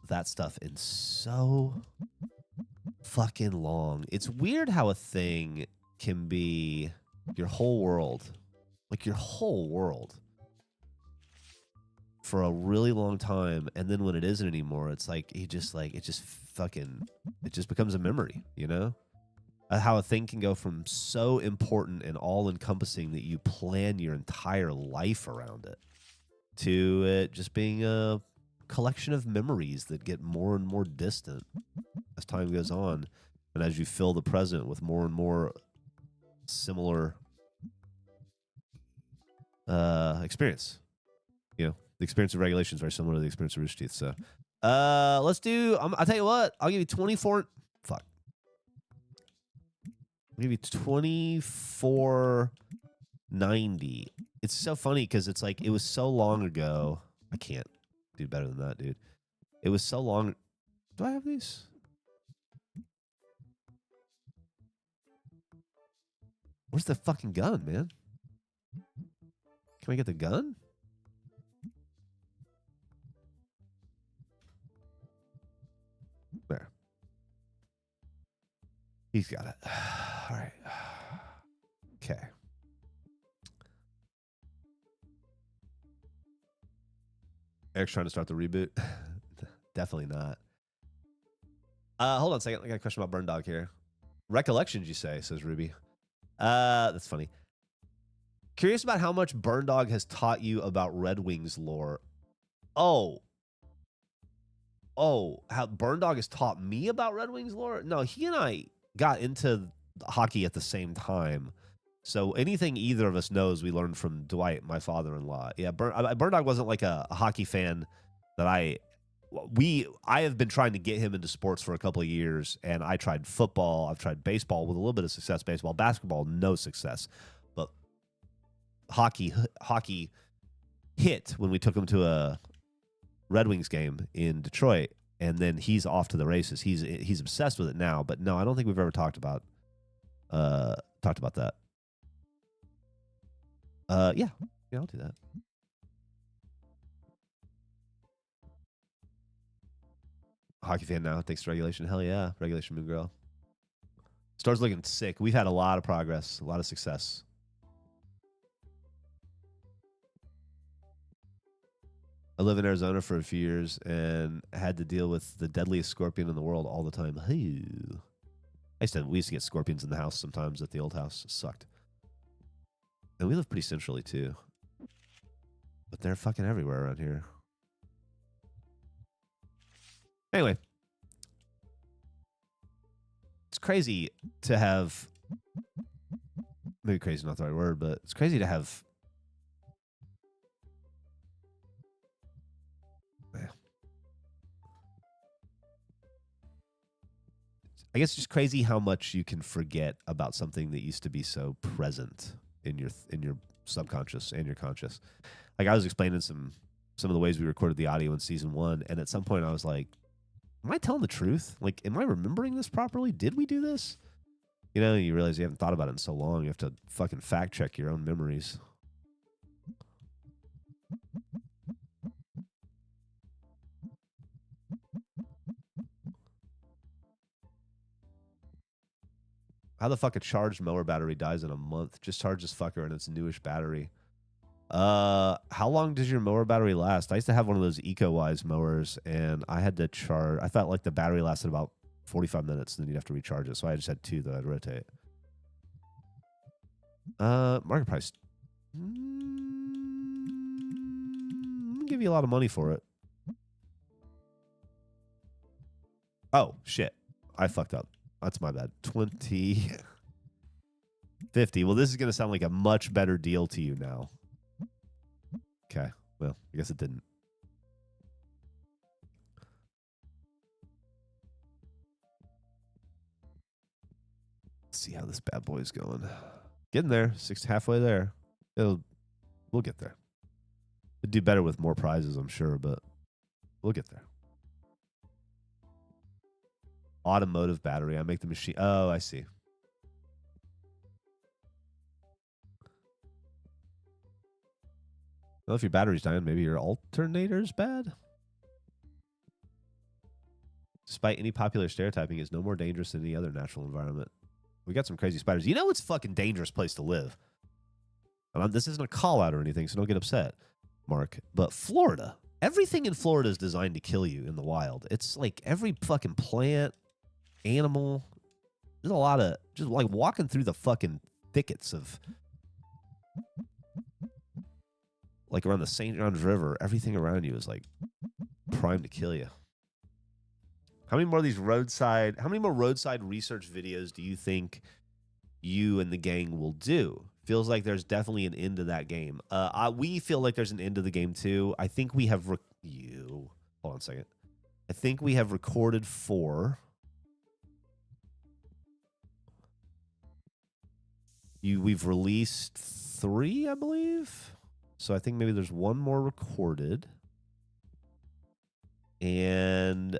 that stuff in so fucking long. It's weird how a thing can be your whole world, like your whole world, for a really long time, and then when it isn't anymore, it's like it just becomes a memory, you know? How a thing can go from so important and all-encompassing that you plan your entire life around it to it just being a collection of memories that get more and more distant as time goes on, and as you fill the present with more and more similar experience, you know? The experience of regulation is very similar to the experience of Rooster Teeth. So, let's do. I'll tell you what. I'll give you 24. Fuck. I'll give you 24.90. It's so funny because it's like it was so long ago. I can't do better than that, dude. It was so long. Do I have these? Where's the fucking gun, man? Can we get the gun? There. He's got it. All right. Okay. Eric's trying to start the reboot. Definitely not. Hold on a second. I got a question about Burn Dog here. Recollections, you say, says Ruby. That's funny. Curious about how much Burn Dog has taught you about Red Wings lore. Oh, how Burn Dog has taught me about Red Wings lore? No, he and I got into hockey at the same time. So anything either of us knows, we learned from Dwight, my father-in-law. Yeah, Burn Dog wasn't like a hockey fan that I have been trying to get him into sports for a couple of years, and I tried football, I've tried baseball with a little bit of success, baseball, basketball, no success. But hockey hit when we took him to a Red Wings game in Detroit, and then he's off to the races. He's obsessed with it now. But no, I don't think we've ever talked about that. Yeah, I'll do that. Hockey fan now. Thanks to regulation. Hell yeah, regulation moon girl. Store's looking sick. We've had a lot of progress, a lot of success. I lived in Arizona for a few years and had to deal with the deadliest scorpion in the world all the time. We used to get scorpions in the house sometimes at the old house. It sucked. And we live pretty centrally too. But they're fucking everywhere around here. Anyway. It's crazy to have... Maybe crazy is not the right word, but it's crazy to have... I guess it's just crazy how much you can forget about something that used to be so present in your subconscious and your conscious. Like I was explaining some of the ways we recorded the audio in season 1, and at some point I was like, am I telling the truth? Like, am I remembering this properly? Did we do this? You know, you realize you haven't thought about it in so long. You have to fucking fact check your own memories. How the fuck a charged mower battery dies in a month? Just charge this fucker and it's a newish battery. How long does your mower battery last? I used to have one of those EcoWise mowers and I had to charge. I felt like the battery lasted about 45 minutes and then you'd have to recharge it. So I just had 2 that I'd rotate. Market price. I'll give you a lot of money for it. Oh, shit. I fucked up. That's my bad. 20. 50. Well, this is going to sound like a much better deal to you now. Okay. Well, I guess it didn't. Let's see how this bad boy is going. Getting there. Halfway there. We'll get there. It'd do better with more prizes, I'm sure, but we'll get there. Automotive battery. I make the machine. Oh, I see. Well, if your battery's dying, maybe your alternator's bad. Despite any popular stereotyping, is no more dangerous than any other natural environment. We got some crazy spiders. You know it's a fucking dangerous place to live. And this isn't a call out or anything, so don't get upset, Mark. But Florida, everything in Florida is designed to kill you in the wild. It's like every fucking plant, animal. There's a lot of just like walking through the fucking thickets of like around the St. John's River. Everything around you is like primed to kill you. How many more of these roadside? How many more roadside research videos do you think you and the gang will do? Feels like there's definitely an end to that game. We feel like there's an end to the game too. I think we have hold on a second. I think we have recorded 4. We've released 3, I believe. So I think maybe there's 1 more recorded. And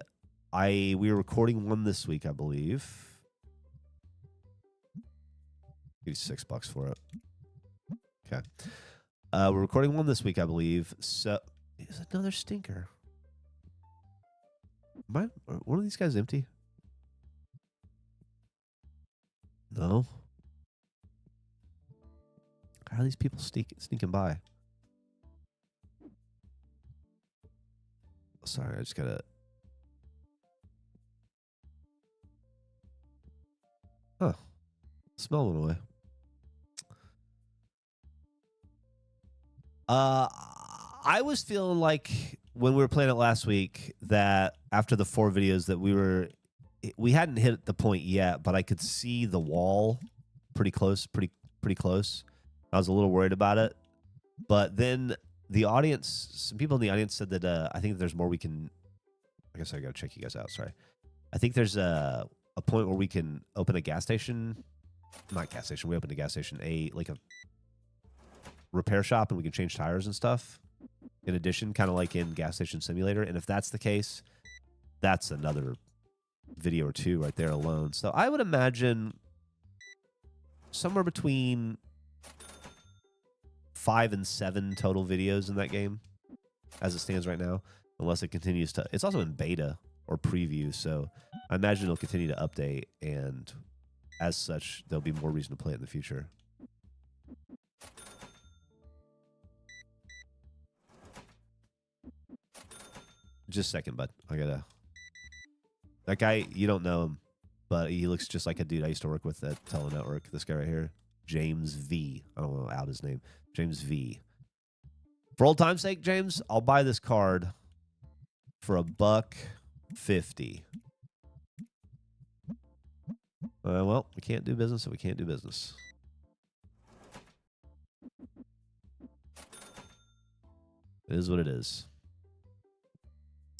we are recording 1 this week, I believe. Give you $6 for it. Okay. We're recording 1 this week, I believe. So is another stinker. Are one of these guys empty? No. How are these people sneaking by? Sorry, I just gotta. Huh. Smell went away. I was feeling like when we were playing it last week that after the 4 videos that we hadn't hit the point yet, but I could see the wall pretty close, pretty close. I was a little worried about it, but then the audience, some people in the audience said that I think there's more we can. I guess I gotta check you guys out. Sorry, I think there's a point where we can open a gas station, not gas station. We opened a gas station, like a repair shop, and we can change tires and stuff. In addition, kind of like in Gas Station Simulator. And if that's the case, that's another video or two right there alone. So I would imagine somewhere between 5 and 7 total videos in that game as it stands right now, unless it continues to. It's also in beta or preview, so I imagine it'll continue to update, and as such, there'll be more reason to play it in the future. Just a second, bud. I gotta. That guy, you don't know him, but he looks just like a dude I used to work with at Telenetwork. This guy right here, James V. I don't know out his name. James V. For old time's sake, James, I'll buy this card for $1.50. Well, we can't do business, so we can't do business. It is what it is.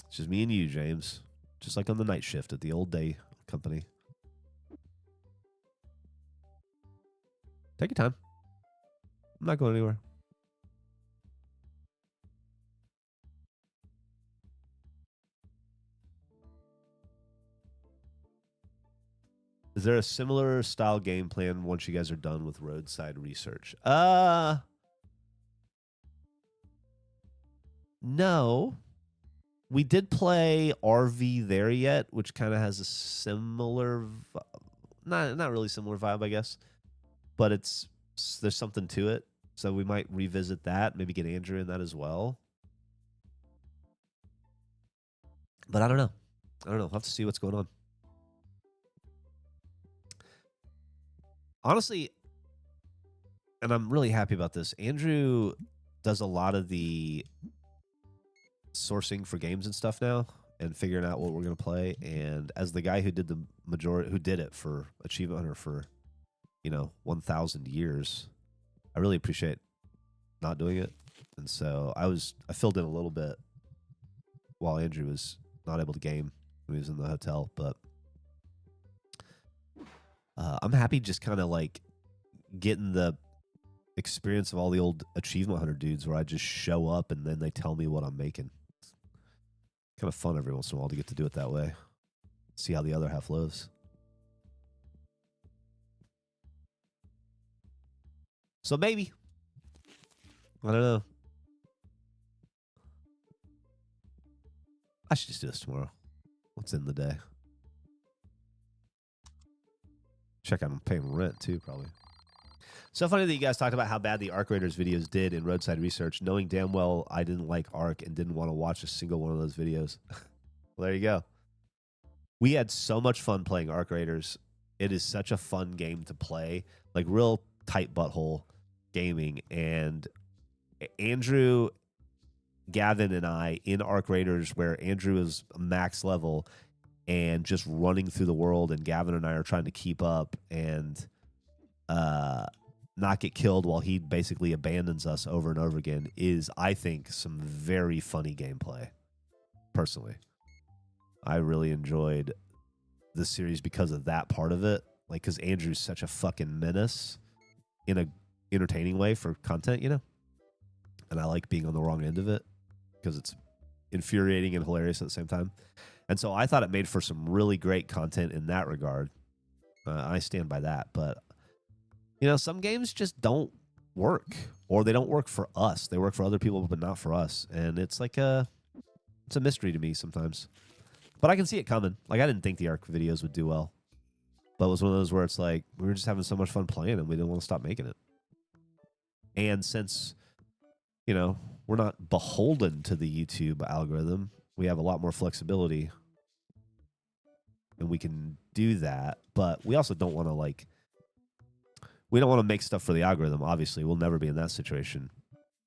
It's just me and you, James. Just like on the night shift at the old day company. Take your time. I'm not going anywhere. Is there a similar style game plan once you guys are done with roadside research? No. We did play RV There Yet, which kind of has a similar, not really similar vibe, I guess, but there's something to it. So we might revisit that, maybe get Andrew in that as well. But I don't know. We'll have to see what's going on. Honestly, and I'm really happy about this, Andrew does a lot of the sourcing for games and stuff now and figuring out what we're going to play. And as the guy who did the majority, who did it for Achievement Hunter for, 1,000 years, I really appreciate not doing it. And so I filled in a little bit while Andrew was not able to game when he was in the hotel, but I'm happy just kind of like getting the experience of all the old Achievement Hunter dudes where I just show up and then they tell me what I'm making. It's kind of fun every once in a while to get to do it that way. See how the other half lives. So maybe. I don't know. I should just do this tomorrow. What's in the day? Check out I'm paying rent too, probably. So funny that you guys talked about how bad the Arc Raiders videos did in roadside research, knowing damn well I didn't like Arc and didn't want to watch a single one of those videos. Well, there you go. We had so much fun playing Arc Raiders. It is such a fun game to play, like real tight butthole gaming. And Andrew, Gavin, and I in Arc Raiders, where Andrew is max level and just running through the world, and Gavin and I are trying to keep up and not get killed while he basically abandons us over and over again, is, I think, some very funny gameplay. Personally, I really enjoyed the series because of that part of it. Like, because Andrew's such a fucking menace in a entertaining way for content, and I like being on the wrong end of it because it's infuriating and hilarious at the same time. And so I thought it made for some really great content in that regard. I stand by that. But, some games just don't work, or they don't work for us. They work for other people, but not for us. And it's like it's a mystery to me sometimes. But I can see it coming. Like, I didn't think the Arc videos would do well. But it was one of those where it's like, we were just having so much fun playing and we didn't want to stop making it. And since, we're not beholden to the YouTube algorithm, we have a lot more flexibility. And we can do that. But we also don't want to, we don't want to make stuff for the algorithm, obviously. We'll never be in that situation,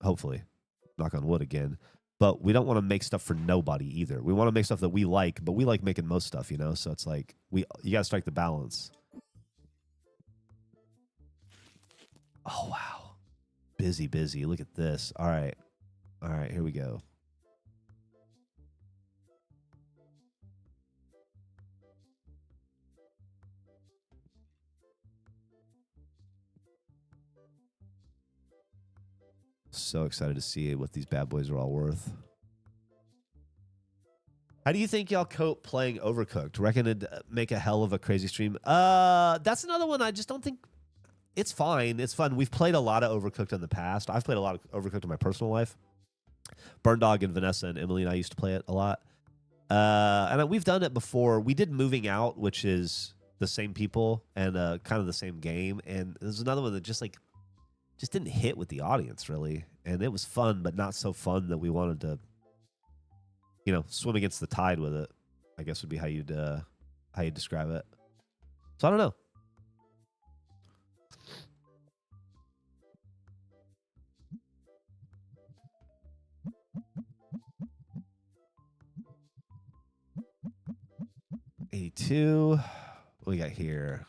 hopefully. Knock on wood again. But we don't want to make stuff for nobody either. We want to make stuff that we like, but we like making most stuff, So it's like, you got to strike the balance. Oh, wow. Busy. Look at this. All right, here we go. So excited to see what these bad boys are all worth. How do you think y'all cope playing Overcooked? Reckon it'd make a hell of a crazy stream? That's another one I just don't think... It's fine. It's fun. We've played a lot of Overcooked in the past. I've played a lot of Overcooked in my personal life. Burn Dog and Vanessa and Emily and I used to play it a lot. And we've done it before. We did Moving Out, which is the same people and kind of the same game. And there's another one that just didn't hit with the audience, really. And it was fun, but not so fun that we wanted to, swim against the tide with it, I guess would be how you'd describe it. So I don't know. $82. What we got here?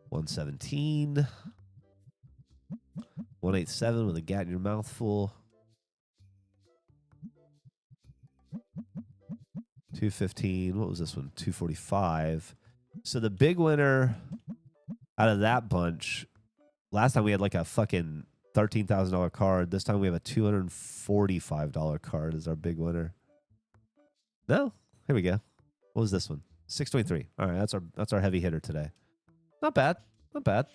117. 187 with a gat in your mouth full. 215. What was this one? 245. So the big winner out of that bunch, last time we had like a fucking $13,000 card. This time we have a $245 card as our big winner. No? Here we go. What was this one? 623. All right, that's our heavy hitter today. Not bad. Not bad.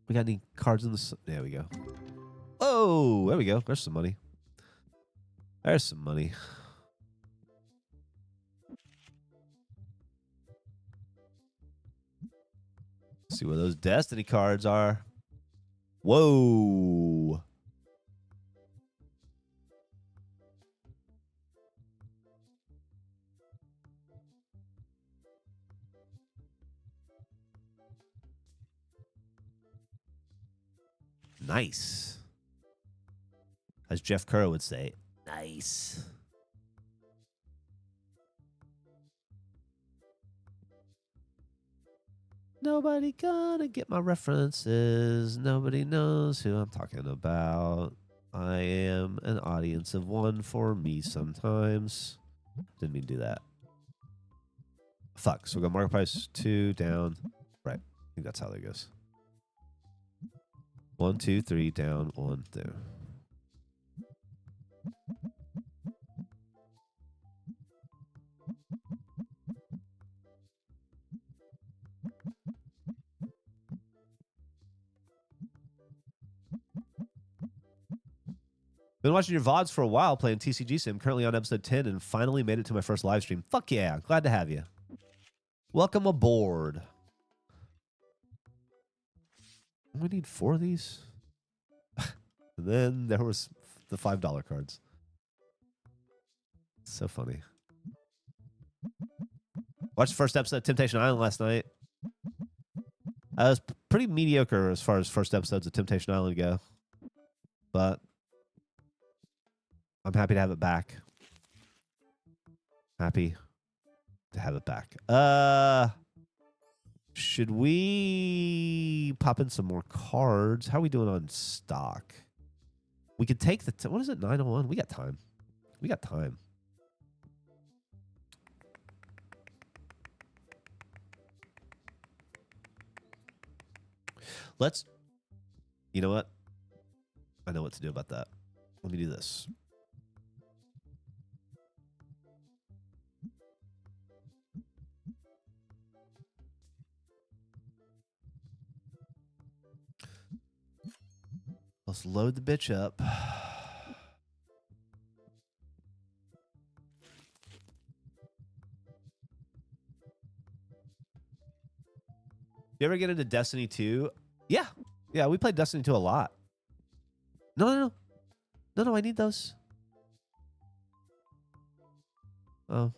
We got any cards in the... There we go. Oh, there we go. There's some money. There's some money. See where those Destiny cards are. Whoa. Nice. As Jeff Kerr would say, nice. Nobody gonna get my references. Nobody knows who I'm talking about. I am an audience of one for me sometimes. Didn't mean to do that. Fuck. So we got market price 2 down. Right. I think that's how that goes. 1, 2, 3 down, 1 there. Been watching your VODs for a while playing TCG Sim, currently on episode 10, and finally made it to my first live stream. Fuck yeah. Glad to have you. Welcome aboard. We need 4 of these. And then there was the $5 cards. So funny. Watched the first episode of Temptation Island last night. I was pretty mediocre as far as first episodes of Temptation Island go. But I'm happy to have it back. Happy to have it back. Should we pop in some more cards? How are we doing on stock? We could take the... what is it? 901? We got time. We got time. Let's... You know what? I know what to do about that. Let me do this. Let's load the bitch up. You ever get into Destiny 2? Yeah. Yeah, we played Destiny 2 a lot. No, I need those. Oh.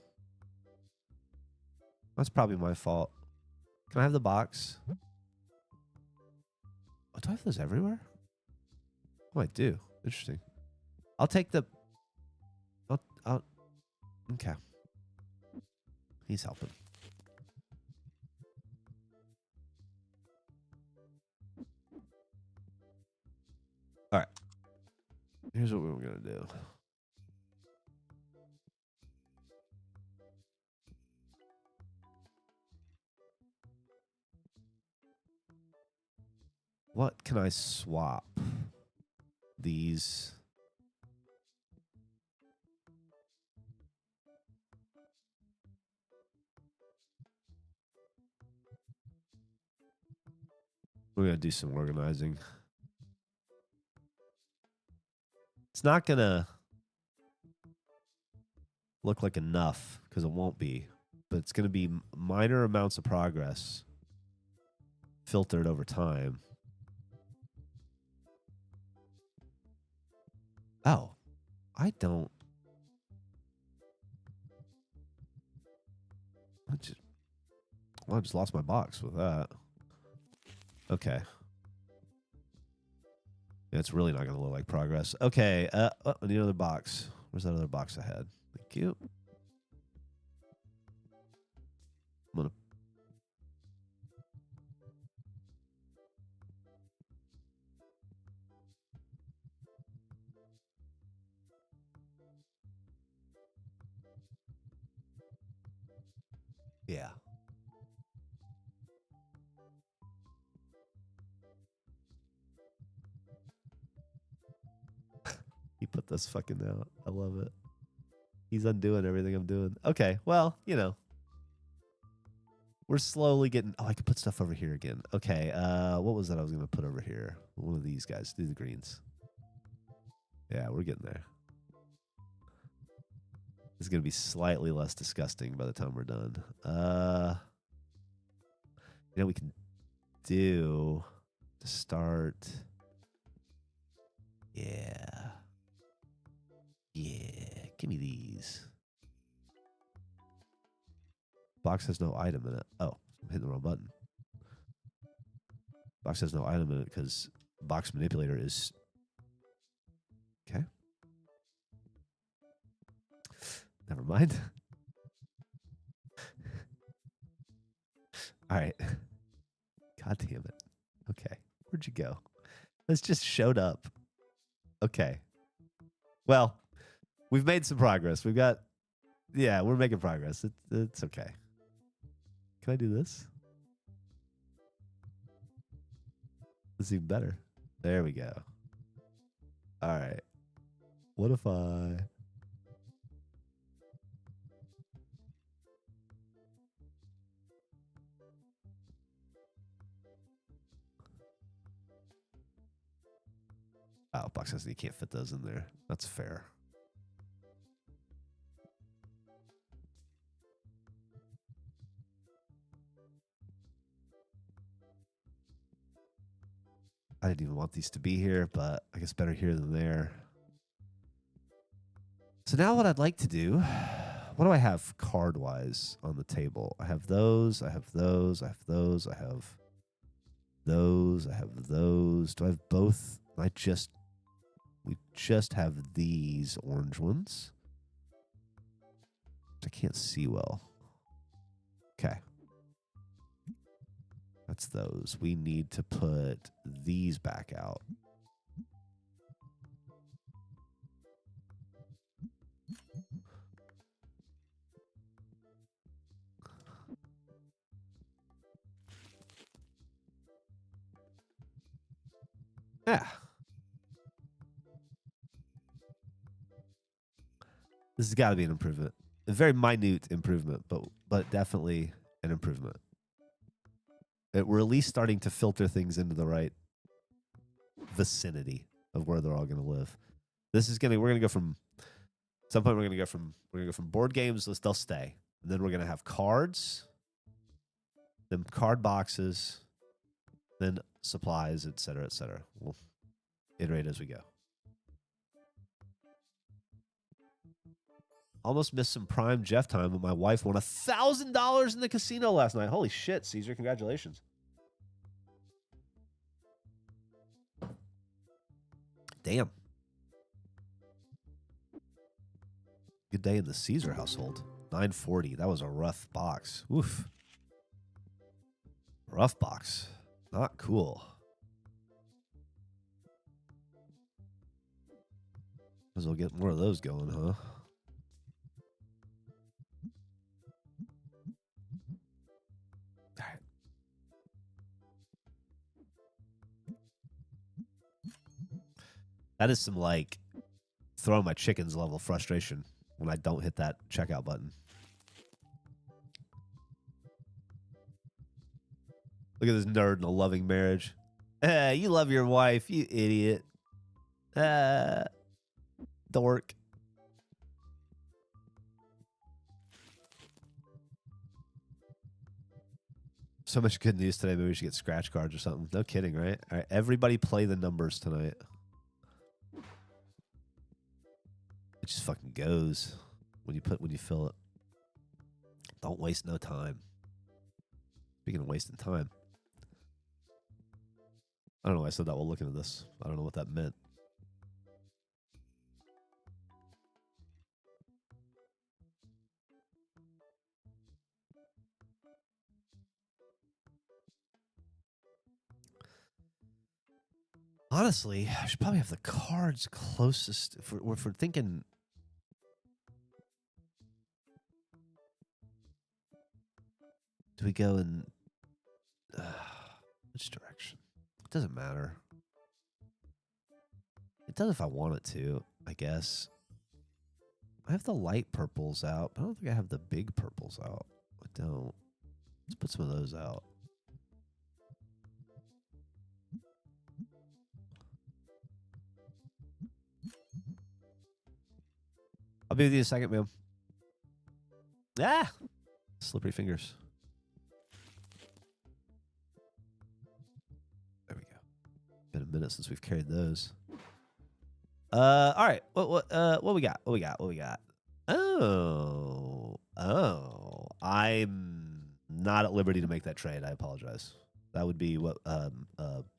That's probably my fault. Can I have the box? Oh, do I have those everywhere? Oh, I do. Interesting. I'll take the... I'll... Okay. He's helping. All right. Here's what we're going to do. What can I swap? These. We're going to do some organizing. It's not going to look like enough because it won't be, but it's going to be minor amounts of progress filtered over time. Oh, I don't. I just lost my box with that. Okay. Yeah, it's really not going to look like progress. Okay. I need another box. Where's that other box I had? Thank you. I'm going to. Yeah. He put this fucking out. I love it. He's undoing everything I'm doing. Okay. Well, you know. We're slowly getting. Oh, I could put stuff over here again. Okay. What was that I was going to put over here? One of these guys. Do the greens. Yeah, we're getting there. It's going to be slightly less disgusting by the time we're done. You know, we can do to start. Yeah. Yeah. Give me these. Box has no item in it. Oh, I'm hitting the wrong button. Box has no item in it because box manipulator is. Okay. Never mind. All right. God damn it. Okay. Where'd you go? This just showed up. Okay. Well, we've made some progress. We've got. Yeah, we're making progress. It's okay. Can I do this? This is even better. There we go. All right. What if I. Oh, box says you can't fit those in there. That's fair. I didn't even want these to be here, but I guess better here than there. So now what I'd like to do, what do I have card-wise on the table? I have those, I have those, I have those, I have those, I have those. Do I have both? We just have these orange ones. I can't see well. Okay. That's those. We need to put these back out. Yeah. This has got to be an improvement. A very minute improvement, but definitely an improvement. We're at least starting to filter things into the right vicinity of where they're all going to live. We're going to go from, at some point we're going to go from board games, they'll stay. And then we're going to have cards, then card boxes, then supplies, et cetera, et cetera. We'll iterate as we go. Almost missed some prime Geoff time, but my wife won $1,000 in the casino last night. Holy shit, Caesar. Congratulations. Damn. Good day in the Caesar household. 940. That was a rough box. Oof. Rough box. Not cool. Might as well get more of those going, huh? That is some, like, throwing my chickens level frustration when I don't hit that checkout button. Look at this nerd in a loving marriage. You love your wife, you idiot. Dork. So much good news today. Maybe we should get scratch cards or something. No kidding, right? All right, everybody play the numbers tonight. It just fucking goes when you fill it. Don't waste no time. Speaking of wasting time, I don't know why I said that while looking at this. I don't know what that meant. Honestly, I should probably have the cards closest. If we're thinking, do we go in which direction? It doesn't matter. It does if I want it to, I guess. I have the light purples out, but I don't think I have the big purples out. I don't. Let's put some of those out. I'll be with you in a second, man. Ah! Slippery fingers. There we go. Been a minute since we've carried those. All right. What we got? What we got? Oh. I'm not at liberty to make that trade. I apologize. That would be what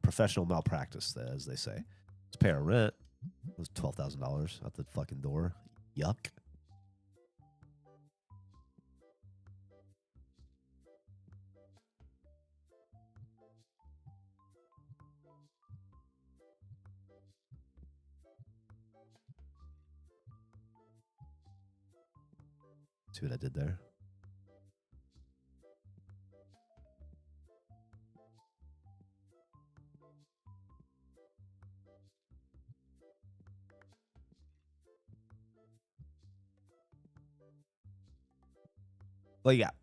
professional malpractice, as they say. Let's pay our rent. It was $12,000 out the fucking door. Yuck. See what I did there? What you got?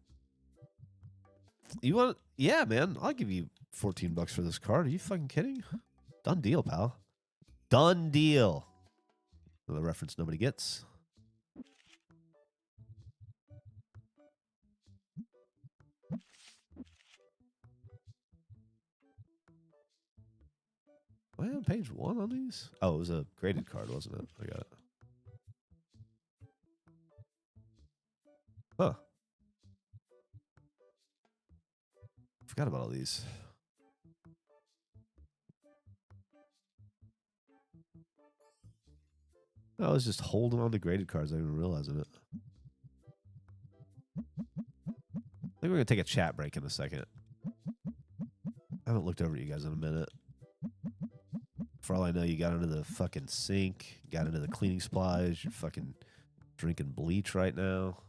You want? Yeah, man. I'll give you $14 for this card. Are you fucking kidding? Done deal, pal. Done deal. Another reference nobody gets. Am I on page 1 on these? Oh, it was a graded card, wasn't it? I got it. Huh. Forgot about all these. I was just holding on to graded cards. I didn't even realize it. I think we're going to take a chat break in a second. I haven't looked over at you guys in a minute. For all I know, you got into the fucking sink, got into the cleaning supplies, you're fucking drinking bleach right now.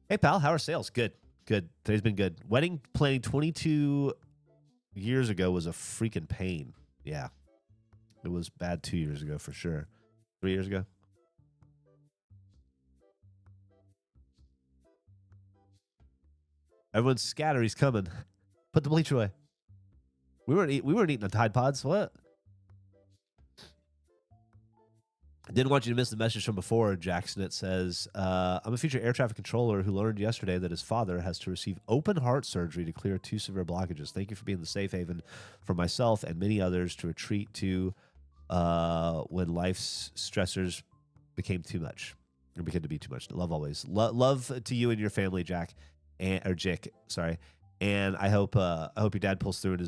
Hey, pal, how are sales? Good. Good. Today's been good. Wedding planning 22 years ago was a freaking pain. Yeah. It was bad 2 years ago for sure. 3 years ago. Everyone's scatter. He's coming. Put the bleach away. We weren't eating the Tide Pods. What? I didn't want you to miss the message from before. Jackson, it says, I'm a future air traffic controller who learned yesterday that his father has to receive open heart surgery to clear 2 severe blockages. Thank you for being the safe haven for myself and many others to retreat to when life's stressors became too much. Or became to be too much. Love always. Love to you and your family, Jack. Or Jick, sorry. And I hope your dad pulls through and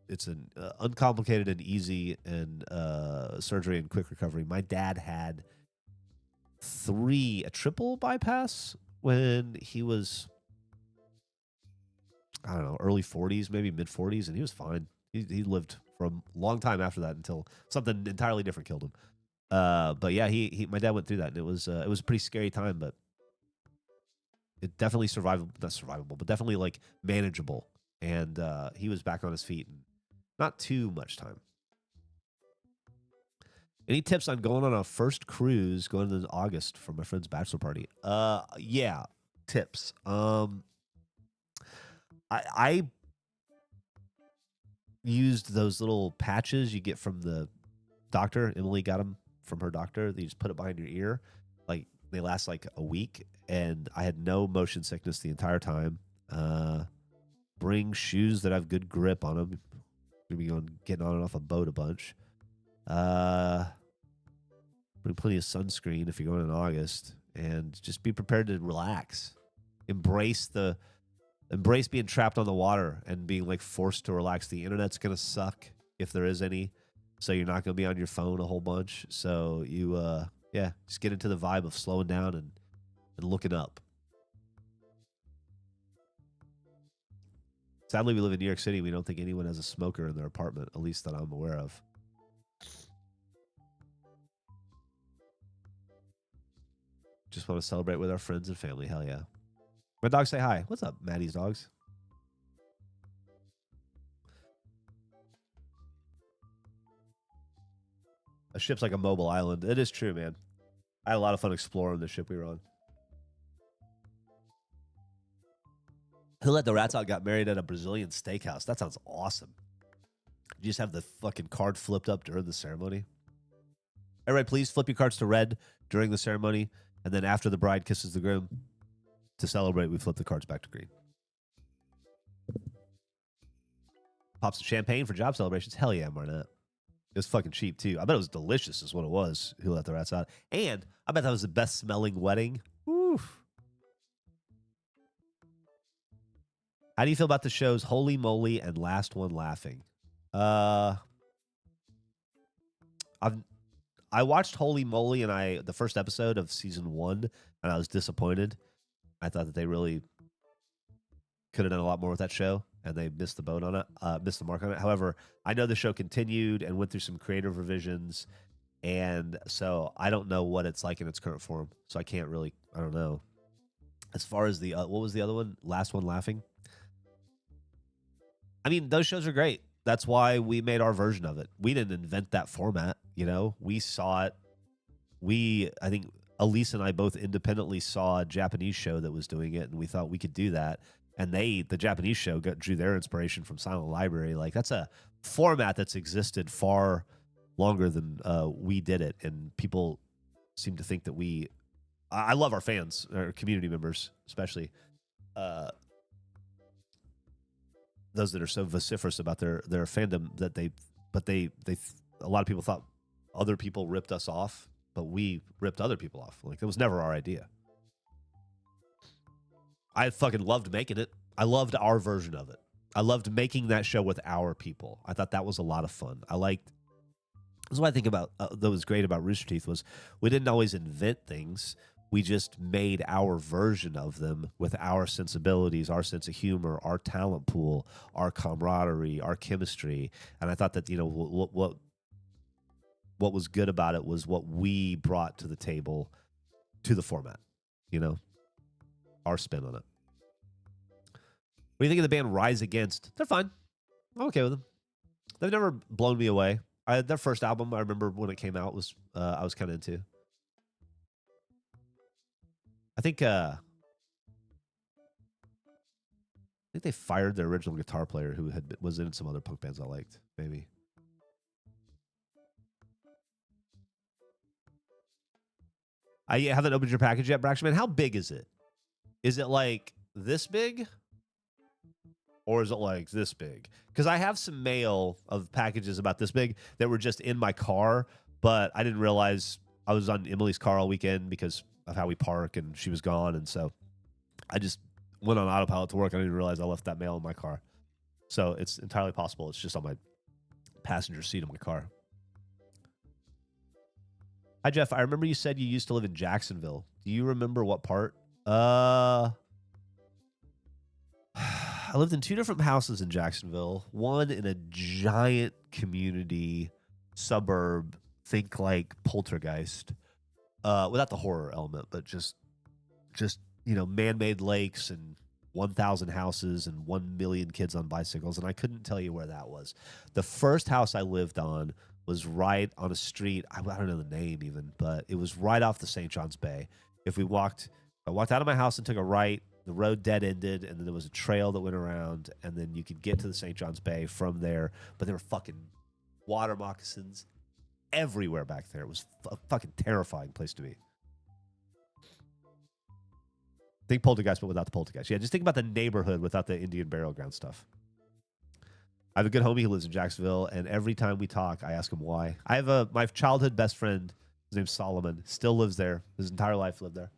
it's an uncomplicated and easy and surgery and quick recovery. My dad had a triple bypass when he was, I don't know, early 40s, maybe mid 40s, and he was fine. He lived for a long time after that until something entirely different killed him. But yeah, my dad went through that, and it was a pretty scary time, but it definitely not survivable, but definitely like manageable. And he was back on his feet in not too much time. Any tips on going on a first cruise going into August for my friend's bachelor party? Yeah, tips. I used those little patches you get from the doctor. Emily got them from her doctor. They just put it behind your ear. Like they last like a week, and I had no motion sickness the entire time. Bring shoes that have good grip on them. Gonna be going getting on and off a boat a bunch. Bring plenty of sunscreen if you're going in August, and just be prepared to relax. Embrace being trapped on the water and being like forced to relax. The internet's gonna suck if there is any, so you're not gonna be on your phone a whole bunch. So you just get into the vibe of slowing down and looking up. Sadly, we live in New York City. We don't think anyone has a smoker in their apartment, at least that I'm aware of. Just want to celebrate with our friends and family. Hell yeah. My dogs say hi. What's up, Maddie's dogs? A ship's like a mobile island. It is true, man. I had a lot of fun exploring the ship we were on. Who Let the Rats Out got married at a Brazilian steakhouse. That sounds awesome. You just have the fucking card flipped up during the ceremony. Everybody, please flip your cards to red during the ceremony, and then after the bride kisses the groom, to celebrate, we flip the cards back to green. Pops of champagne for job celebrations. Hell yeah, Marnette. It was fucking cheap, too. I bet it was delicious is what it was, Who Let the Rats Out. And I bet that was the best smelling wedding. Oof. How do you feel about the shows Holy Moly and Last One Laughing? I watched Holy Moly and the first episode of season 1, and I was disappointed. I thought that they really could have done a lot more with that show, and they missed the boat on it, missed the mark on it. However, I know the show continued and went through some creative revisions, and so I don't know what it's like in its current form. So I don't know. As far as what was the other one? Last One Laughing? I mean, those shows are great. That's why we made our version of it. We didn't invent that format, We saw it. I think Elise and I both independently saw a Japanese show that was doing it, and we thought we could do that. And the Japanese show drew their inspiration from Silent Library. Like, that's a format that's existed far longer than we did it. And people seem to think that I love our fans, our community members, especially. Those that are so vociferous about their fandom that a lot of people thought other people ripped us off, but we ripped other people off. Like, it was never our idea. I fucking loved making it. I loved our version of it. I loved making that show with our people. I thought that was a lot of fun. That's what I think about that was great about Rooster Teeth was we didn't always invent things. We just made our version of them with our sensibilities, our sense of humor, our talent pool, our camaraderie, our chemistry. And I thought that, what was good about it was what we brought to the table, to the format, our spin on it. What do you think of the band Rise Against? They're fine. I'm okay with them. They've never blown me away. Their first album, I remember when it came out, was I was kind of into. I think they fired their original guitar player who was in some other punk bands I liked, maybe. I haven't opened your package yet, Braxman. How big is it? Is it like this big? Or is it like this big? Because I have some mail of packages about this big that were just in my car, but I didn't realize I was on Emily's car all weekend because of how we park, and she was gone, and so I just went on autopilot to work. I didn't realize I left that mail in my car. So it's entirely possible it's just on my passenger seat of my car. Hi, Geoff. I remember you said you used to live in Jacksonville. Do you remember what part? I lived in 2 different houses in Jacksonville. One in a giant community suburb, think like Poltergeist, without the horror element, but just man-made lakes and 1,000 houses and 1 million kids on bicycles. And I couldn't tell you where that was. The first house I lived on was right on a street. I don't know the name even, but it was right off the St. John's Bay. If I walked out of my house and took a right, the road dead ended, and then there was a trail that went around, and then you could get to the St. John's Bay from there. But there were fucking water moccasins everywhere back there. It was a fucking terrifying place to be. Think poltergeist, but without the poltergeist. Yeah, just think about the neighborhood without the Indian burial ground stuff. I have a good homie who lives in Jacksonville, and every time we talk, I ask him why. I have my childhood best friend, his name's Solomon, still lives there. His entire life lived there.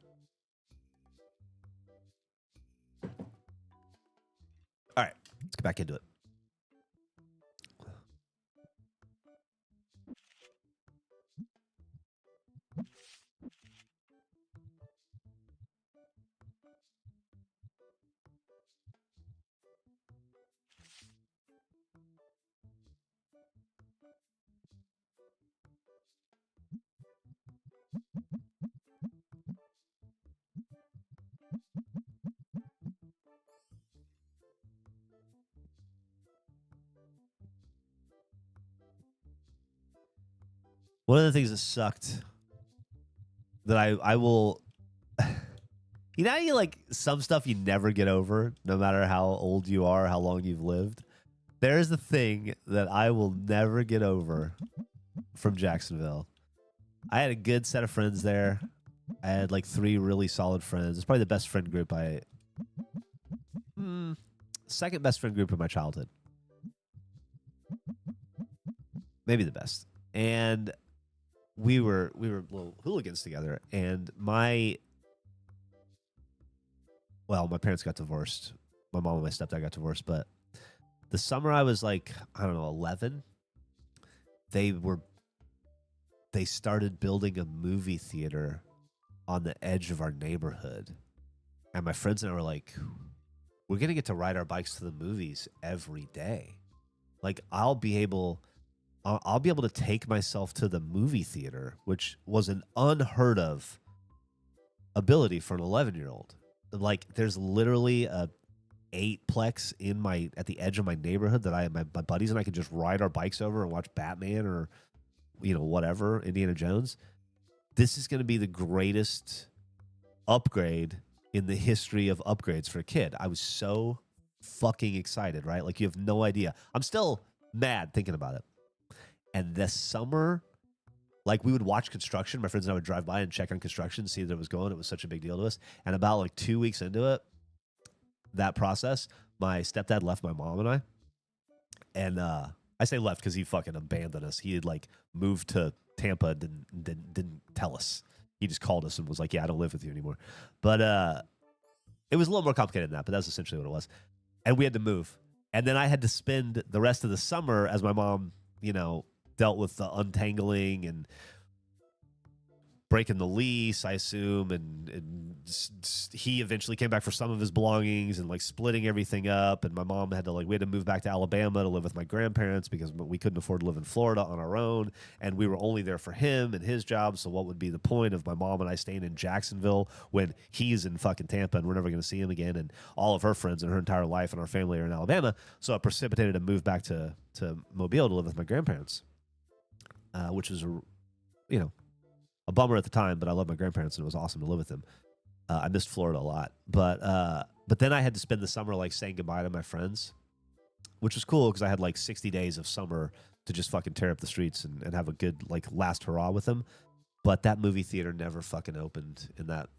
All right, let's get back into it. One of the things that sucked that I will, you know, you like some stuff you never get over, no matter how old you are, how long you've lived. There's the thing that I will never get over from Jacksonville. I had a good set of friends there. I had like 3 really solid friends. It's probably the best friend group second best friend group in my childhood. Maybe the best. And we were little hooligans together. And my parents got divorced. My mom and my stepdad got divorced. But the summer I was like, I don't know, 11, they started building a movie theater on the edge of our neighborhood. And my friends and I were like, we're going to get to ride our bikes to the movies every day. Like I'll be able to take myself to the movie theater, which was an unheard of ability for an 11-year-old. Like there's literally a 8-plex at the edge of my neighborhood that my buddies and I could just ride our bikes over and watch Batman or, you know, whatever, Indiana Jones. This is going to be the greatest upgrade in the history of upgrades for a kid. I was so fucking excited, right? Like you have no idea. I'm still mad thinking about it. And this summer, like we would watch construction. My friends and I would drive by and check on construction, see that it was going. It was such a big deal to us. And about like 2 weeks into it, that process, my stepdad left my mom and I. And I say left because he fucking abandoned us. He had like moved to Tampa and didn't tell us. He just called us and was like, yeah, I don't live with you anymore. But it was a little more complicated than that, but that's essentially what it was. And we had to move. And then I had to spend the rest of the summer as my mom, you know, dealt with the untangling and breaking the lease, I assume, and he eventually came back for some of his belongings and like splitting everything up. And my mom had to we had to move back to Alabama to live with my grandparents because we couldn't afford to live in Florida on our own, and we were only there for him and his job. So what would be the point of my mom and I staying in Jacksonville when he's in fucking Tampa and we're never going to see him again? And all of her friends and her entire life and our family are in Alabama. So it precipitated a move back to Mobile to live with my grandparents, which was a bummer at the time, but I love my grandparents and it was awesome to live with them. I missed Florida a lot, but then I had to spend the summer like saying goodbye to my friends, which was cool because I had like 60 days of summer to just fucking tear up the streets and have a good like last hurrah with them. But that movie theater never fucking opened in that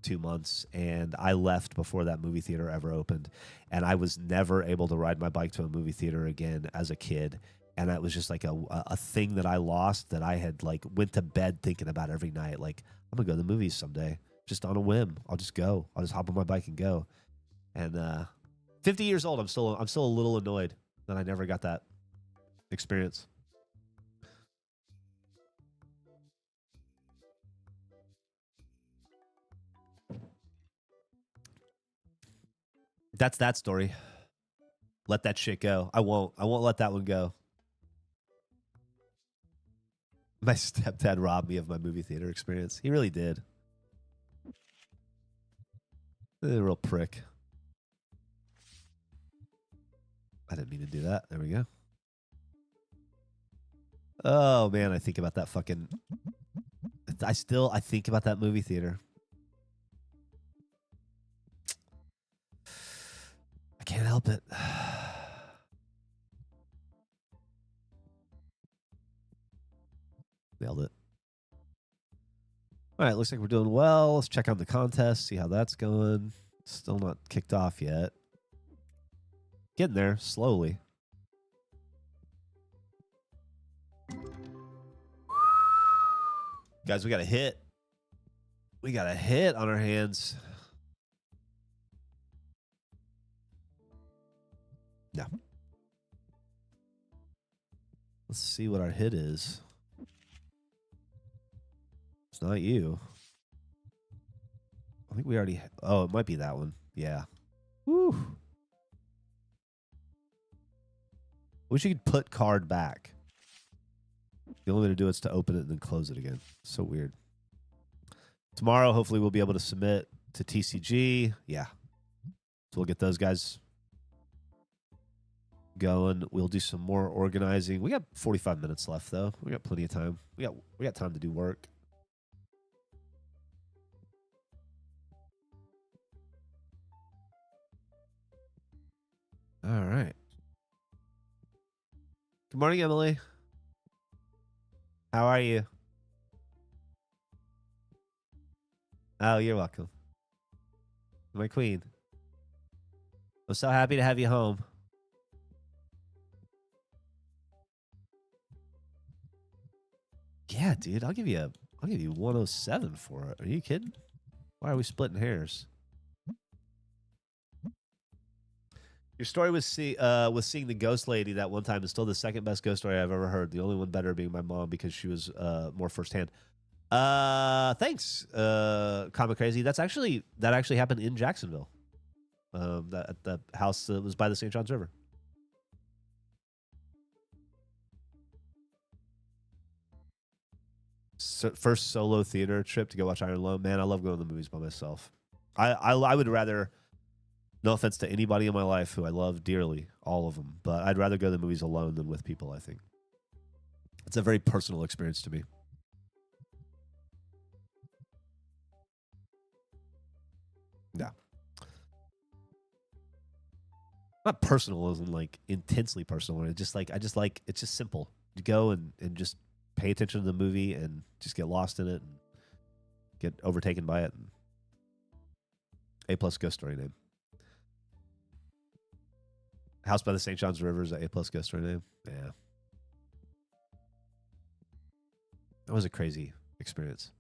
2 months, and I left before that movie theater ever opened, and I was never able to ride my bike to a movie theater again as a kid. And that was just like a thing that I lost that I had like went to bed thinking about every night. Like, I'm going to go to the movies someday just on a whim. I'll just go. I'll just hop on my bike and go. And 50 years old, I'm still a little annoyed that I never got that experience. That's that story. Let that shit go. I won't let that one go. My stepdad robbed me of my movie theater experience. He really did. A real prick. I didn't mean to do that. There we go. Oh man, I think about that fucking. I think about that movie theater. I can't help it. Nailed it. All right, looks like we're doing well. Let's check out the contest, see how that's going. Still not kicked off yet. Getting there slowly. Guys, we got a hit. We got a hit on our hands. No. Let's see what our hit is. It's not you. I think we already... Oh, it might be that one. Yeah. Woo. Wish you could put card back. The only way to do it is to open it and then close it again. So weird. Tomorrow, hopefully, we'll be able to submit to TCG. Yeah. So we'll get those guys going. We'll do some more organizing. We got 45 minutes left, though. We got plenty of time. We got time to do work. All right. Good morning, Emily. How are you? Oh, you're welcome. My queen. I'm so happy to have you home. Yeah, dude, I'll give you 107 for it. Are you kidding? Why are we splitting hairs? Your story was seeing the ghost lady that one time is still the second best ghost story I've ever heard. The only one better being my mom because she was more firsthand. Thanks, Comic Crazy. That actually happened in Jacksonville. At the house that was by the St. Johns River. First solo theater trip to go watch Iron Loan. Man, I love going to the movies by myself. I would rather, no offense to anybody in my life who I love dearly, all of them, but I'd rather go to the movies alone than with people, I think. It's a very personal experience to me. Yeah. Not personal as in like intensely personal. It's just like it's just simple. You go and just pay attention to the movie and just get lost in it and get overtaken by it. A+ ghost story name. House by the St. Johns River is A+ ghost story name. Yeah. That was a crazy experience.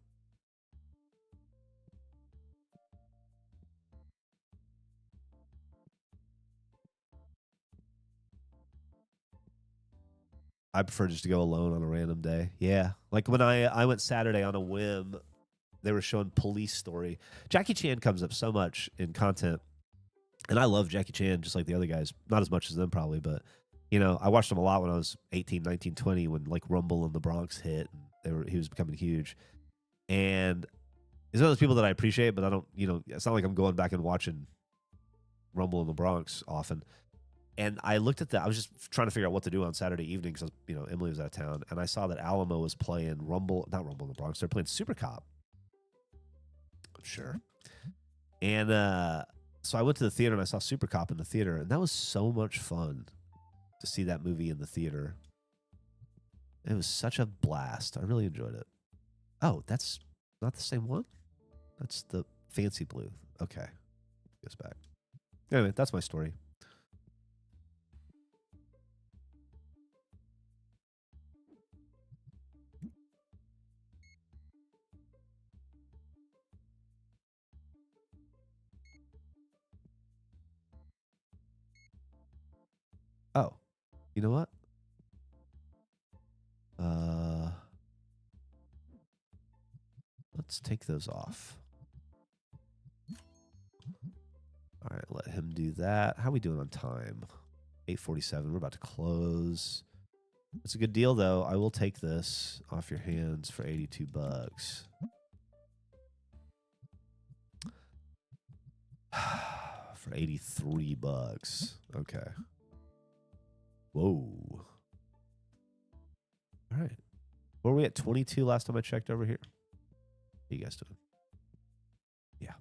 I prefer just to go alone on a random day. Yeah. Like when I went Saturday on a whim, they were showing Police Story. Jackie Chan comes up so much in content. And I love Jackie Chan just like the other guys. Not as much as them probably, but you know, I watched him a lot when I was 18, 19, 20 when like Rumble in the Bronx hit and he was becoming huge. And he's one of those people that I appreciate, but I don't, you know, it's not like I'm going back and watching Rumble in the Bronx often. And I looked at that. I was just trying to figure out what to do on Saturday evening because, you know, Emily was out of town. And I saw that Alamo was playing not Rumble in the Bronx. They're playing Super Cop. Sure. And so I went to the theater and I saw Super Cop in the theater. And that was so much fun to see that movie in the theater. It was such a blast. I really enjoyed it. Oh, that's not the same one? That's the fancy blue. Okay. Goes back. Anyway, that's my story. Oh, you know what? Let's take those off. All right, let him do that. How are we doing on time? 8:47. We're about to close. It's a good deal, though. I will take this off your hands for $82. For $83. Okay. Whoa. All right. Were we at 22 last time I checked over here? What are you guys doing? Yeah.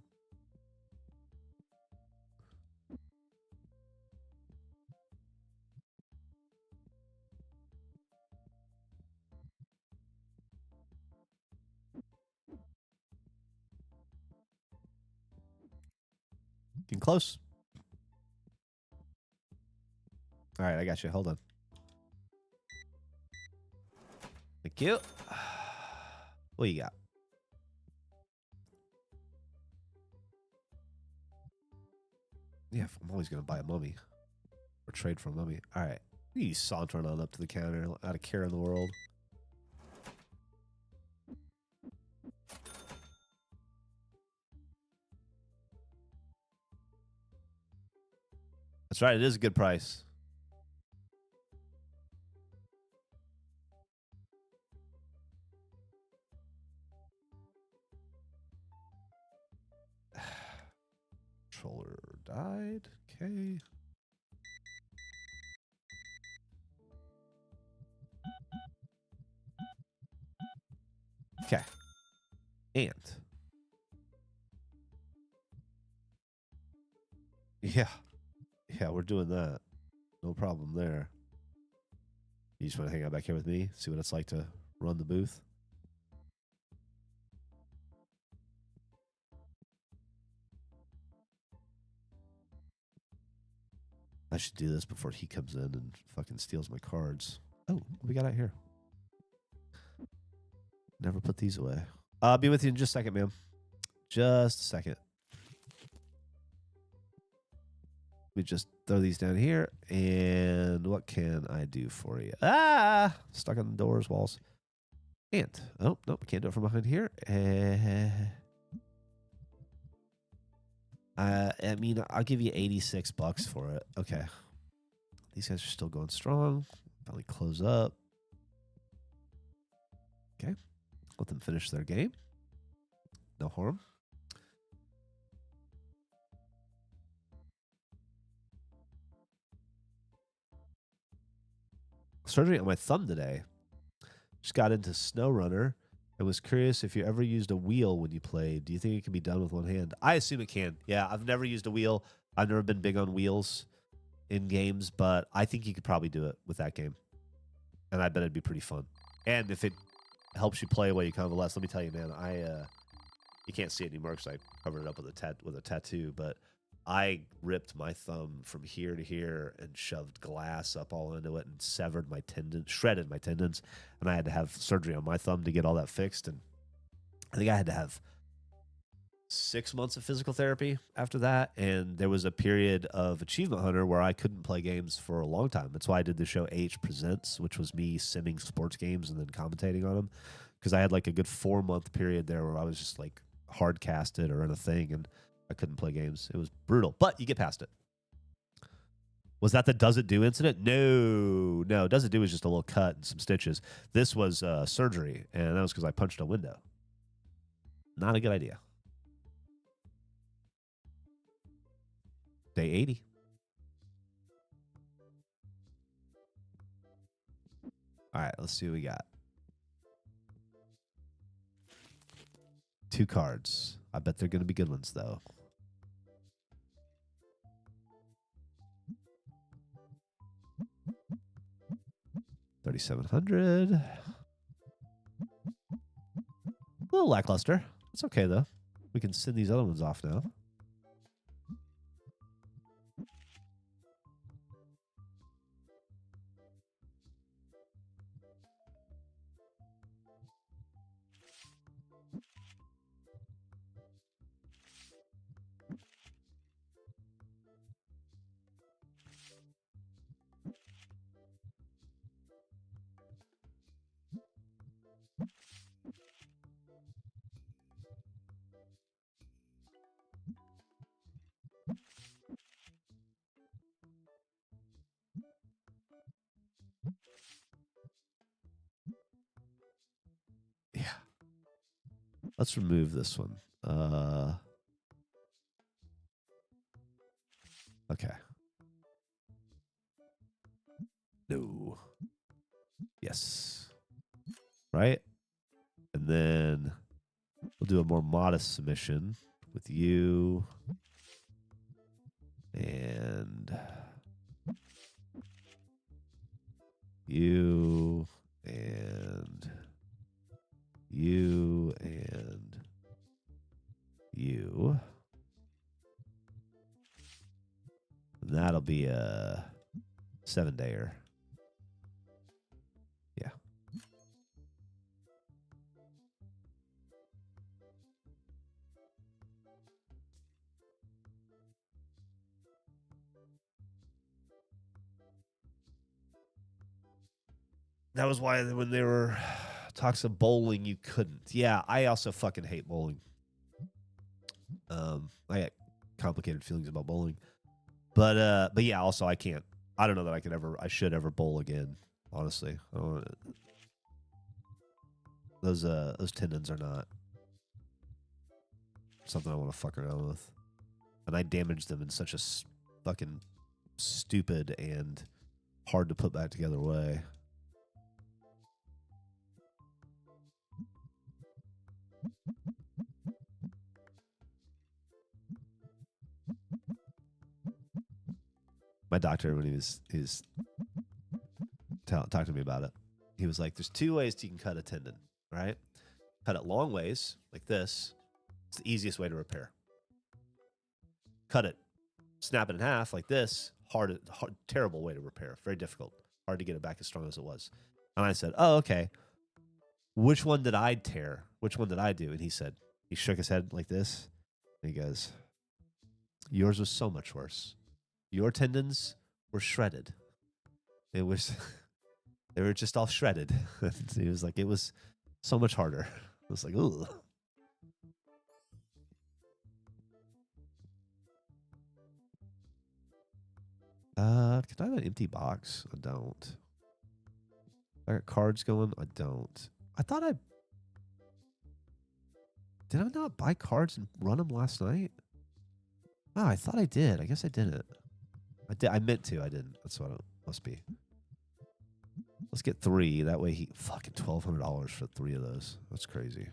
Getting close. All right, I got you. Hold on. Thank you. What you got? Yeah, I'm always going to buy a mummy or trade for a mummy. All right. You sauntering on up to the counter, out of care in the world. That's right. It is a good price. Controller died. Okay. Okay. And. Yeah. Yeah, we're doing that. No problem there. You just want to hang out back here with me? See what it's like to run the booth? I should do this before he comes in and fucking steals my cards. Oh, what we got out here? Never put these away. I'll be with you in just a second, ma'am. Just a second. Let me just throw these down here. And what can I do for you? Ah! Stuck on the doors, walls. And, oh, nope, can't do it from behind here. I mean, I'll give you $86 for it. Okay. These guys are still going strong. Finally close up. Okay. Let them finish their game. No harm. Surgery on my thumb today. Just got into SnowRunner and was curious if you ever used a wheel when you played. Do you think it can be done with one hand? I assume it can. Yeah, I've never used a wheel. I've never been big on wheels in games, but I think you could probably do it with that game. And I bet it'd be pretty fun. And if it helps you play while you convalesce, let me tell you, man, you can't see it anymore because I covered it up with a tattoo, but I ripped my thumb from here to here and shoved glass up all into it and severed my tendons, shredded my tendons, and I had to have surgery on my thumb to get all that fixed. And I think I had to have 6 months of physical therapy after that, and there was a period of Achievement Hunter where I couldn't play games for a long time. That's why I did the show H Presents, which was me simming sports games and then commentating on them, because I had like a good 4-month period there where I was just like hard casted or in a thing, and I couldn't play games. It was brutal, but you get past it. Was that the Does It Do incident? No. Does It Do was just a little cut and some stitches. This was surgery, and that was because I punched a window. Not a good idea. Day 80. All right, let's see what we got. 2 cards. I bet they're going to be good ones, though. $3,700. A little lackluster. It's okay, though. We can send these other ones off now. Yeah. Let's remove this one. Okay. No. Yes. right? And then we'll do a more modest submission with you and you and you and you. And that'll be a 7-dayer. Yeah. That was why when they were talks of bowling, you couldn't. Yeah, I also fucking hate bowling. I got complicated feelings about bowling. But yeah, also I can't. I don't know that I should ever bowl again, honestly. I don't wanna, those tendons are not something I want to fuck around with. And I damaged them in such a fucking stupid and hard to put back together way. My doctor, when he was talking to me about it, he was like, "There's 2 ways you can cut a tendon, right? Cut it long ways, like this. It's the easiest way to repair. Cut it, snap it in half, like this. Hard, terrible way to repair. Very difficult. Hard to get it back as strong as it was." And I said, "Oh, okay. Which one did I tear? Which one did I do?" And he said, he shook his head like this. And he goes, "Yours was so much worse. Your tendons were shredded. It was, they were just all shredded." He was like, "It was so much harder." I was like, "Ooh." Can I have an empty box? I don't. I got cards going. I don't. I thought I did. I not buy cards and run them last night? Oh, I thought I did. I guess I didn't. I did. I meant to. I didn't. That's what it must be. Let's get 3. That way he fucking $1,200 for 3 of those. That's crazy.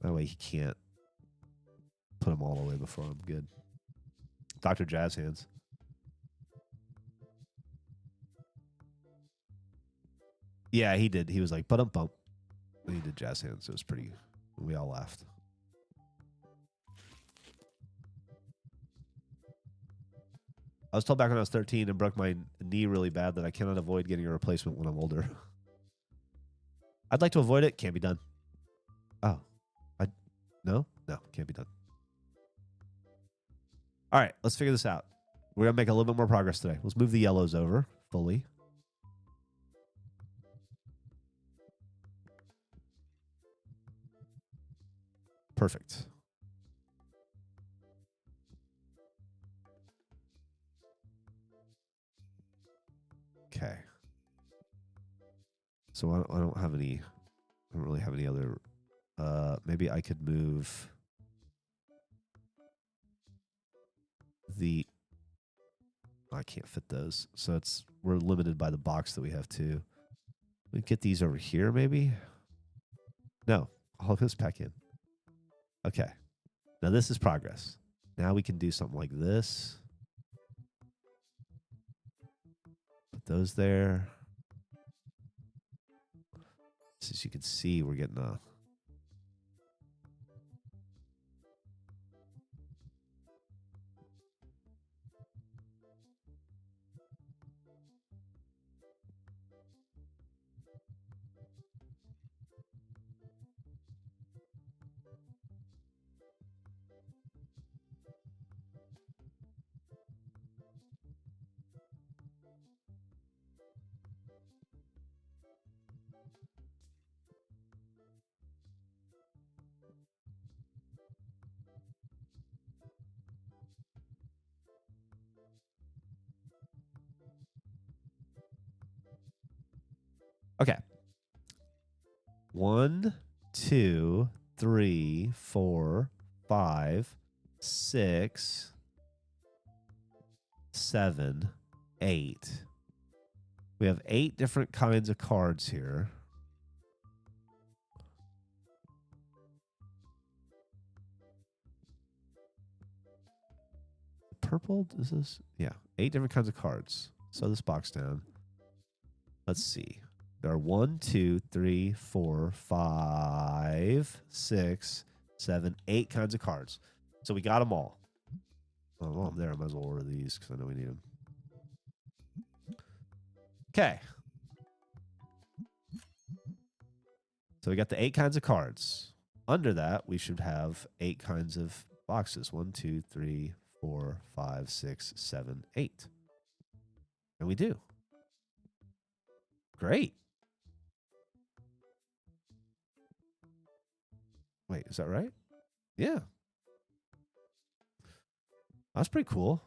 That way he can't put them all away before I'm good. Dr. Jazz Hands. Yeah, he did. He was like, bump. He did Jazz Hands. It was pretty. We all laughed. I was told back when I was 13 and broke my knee really bad that I cannot avoid getting a replacement when I'm older. I'd like to avoid it. Can't be done. Oh. No, can't be done. All right, let's figure this out. We're going to make a little bit more progress today. Let's move the yellows over fully. Perfect. Okay. So I don't have any. I don't really have any other. Maybe I could move the. I can't fit those, so we're limited by the box that we have too. We get these over here, maybe. No, all of this back in. Okay. Now this is progress. Now we can do something like this. Put those there. As you can see, we're getting a. Okay. 1, 2, 3, 4, 5, 6, 7, 8. We have 8 different kinds of cards here. Purple, is this? Yeah, 8 different kinds of cards. Slow this box down. Let's see. There are 1, 2, 3, 4, 5, 6, 7, 8 kinds of cards. So we got them all. Oh, well, I'm there. I might as well order these because I know we need them. Okay. So we got the 8 kinds of cards. Under that, we should have 8 kinds of boxes. 1, 2, 3, 4, 5, 6, 7, 8. And we do. Great. Wait, is that right? Yeah. That's pretty cool.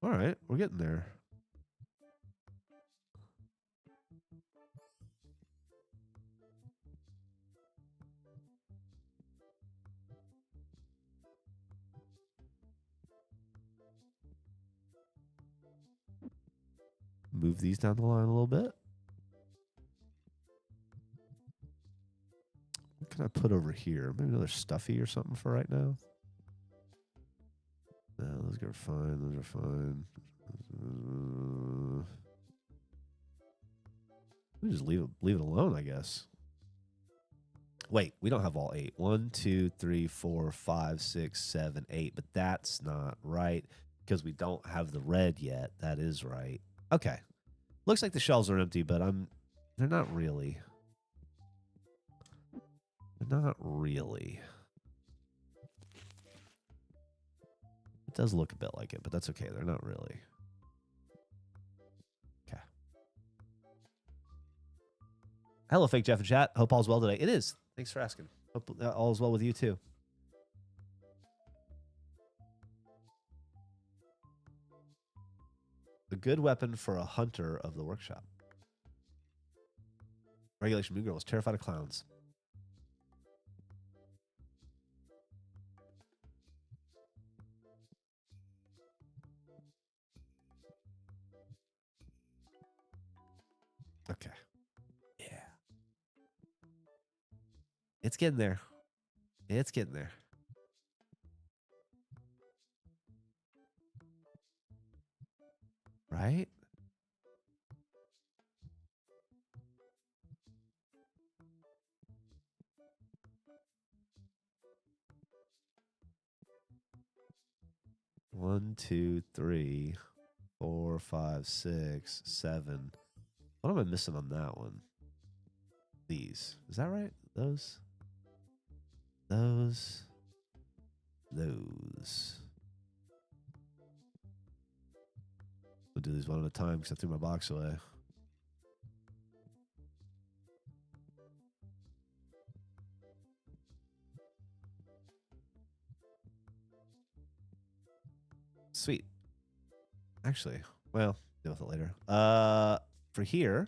All right, we're getting there. Move these down the line a little bit. What can I put over here? Maybe another stuffy or something for right now. No, those are fine. Those are fine. We just leave it alone, I guess. Wait, we don't have all 8. 1, 2, 3, 4, 5, 6, 7, 8. But that's not right because we don't have the red yet. That is right. Okay. Looks like the shelves are empty, but they're not really. They're not really. It does look a bit like it, but that's okay. They're not really. Okay. Hello, Fake Jeff in chat. Hope all's well today. It is. Thanks for asking. Hope all is well with you, too. A good weapon for a hunter of the workshop. Regulation Moon Girl is terrified of clowns. Okay. Yeah. It's getting there. It's getting there. Right? One, 2, 3, 4, 5, 6, 7. What am I missing on that one? These. Is that right? Those. We'll do these one at a time because I threw my box away. Sweet. Actually, well, deal with it later. For here,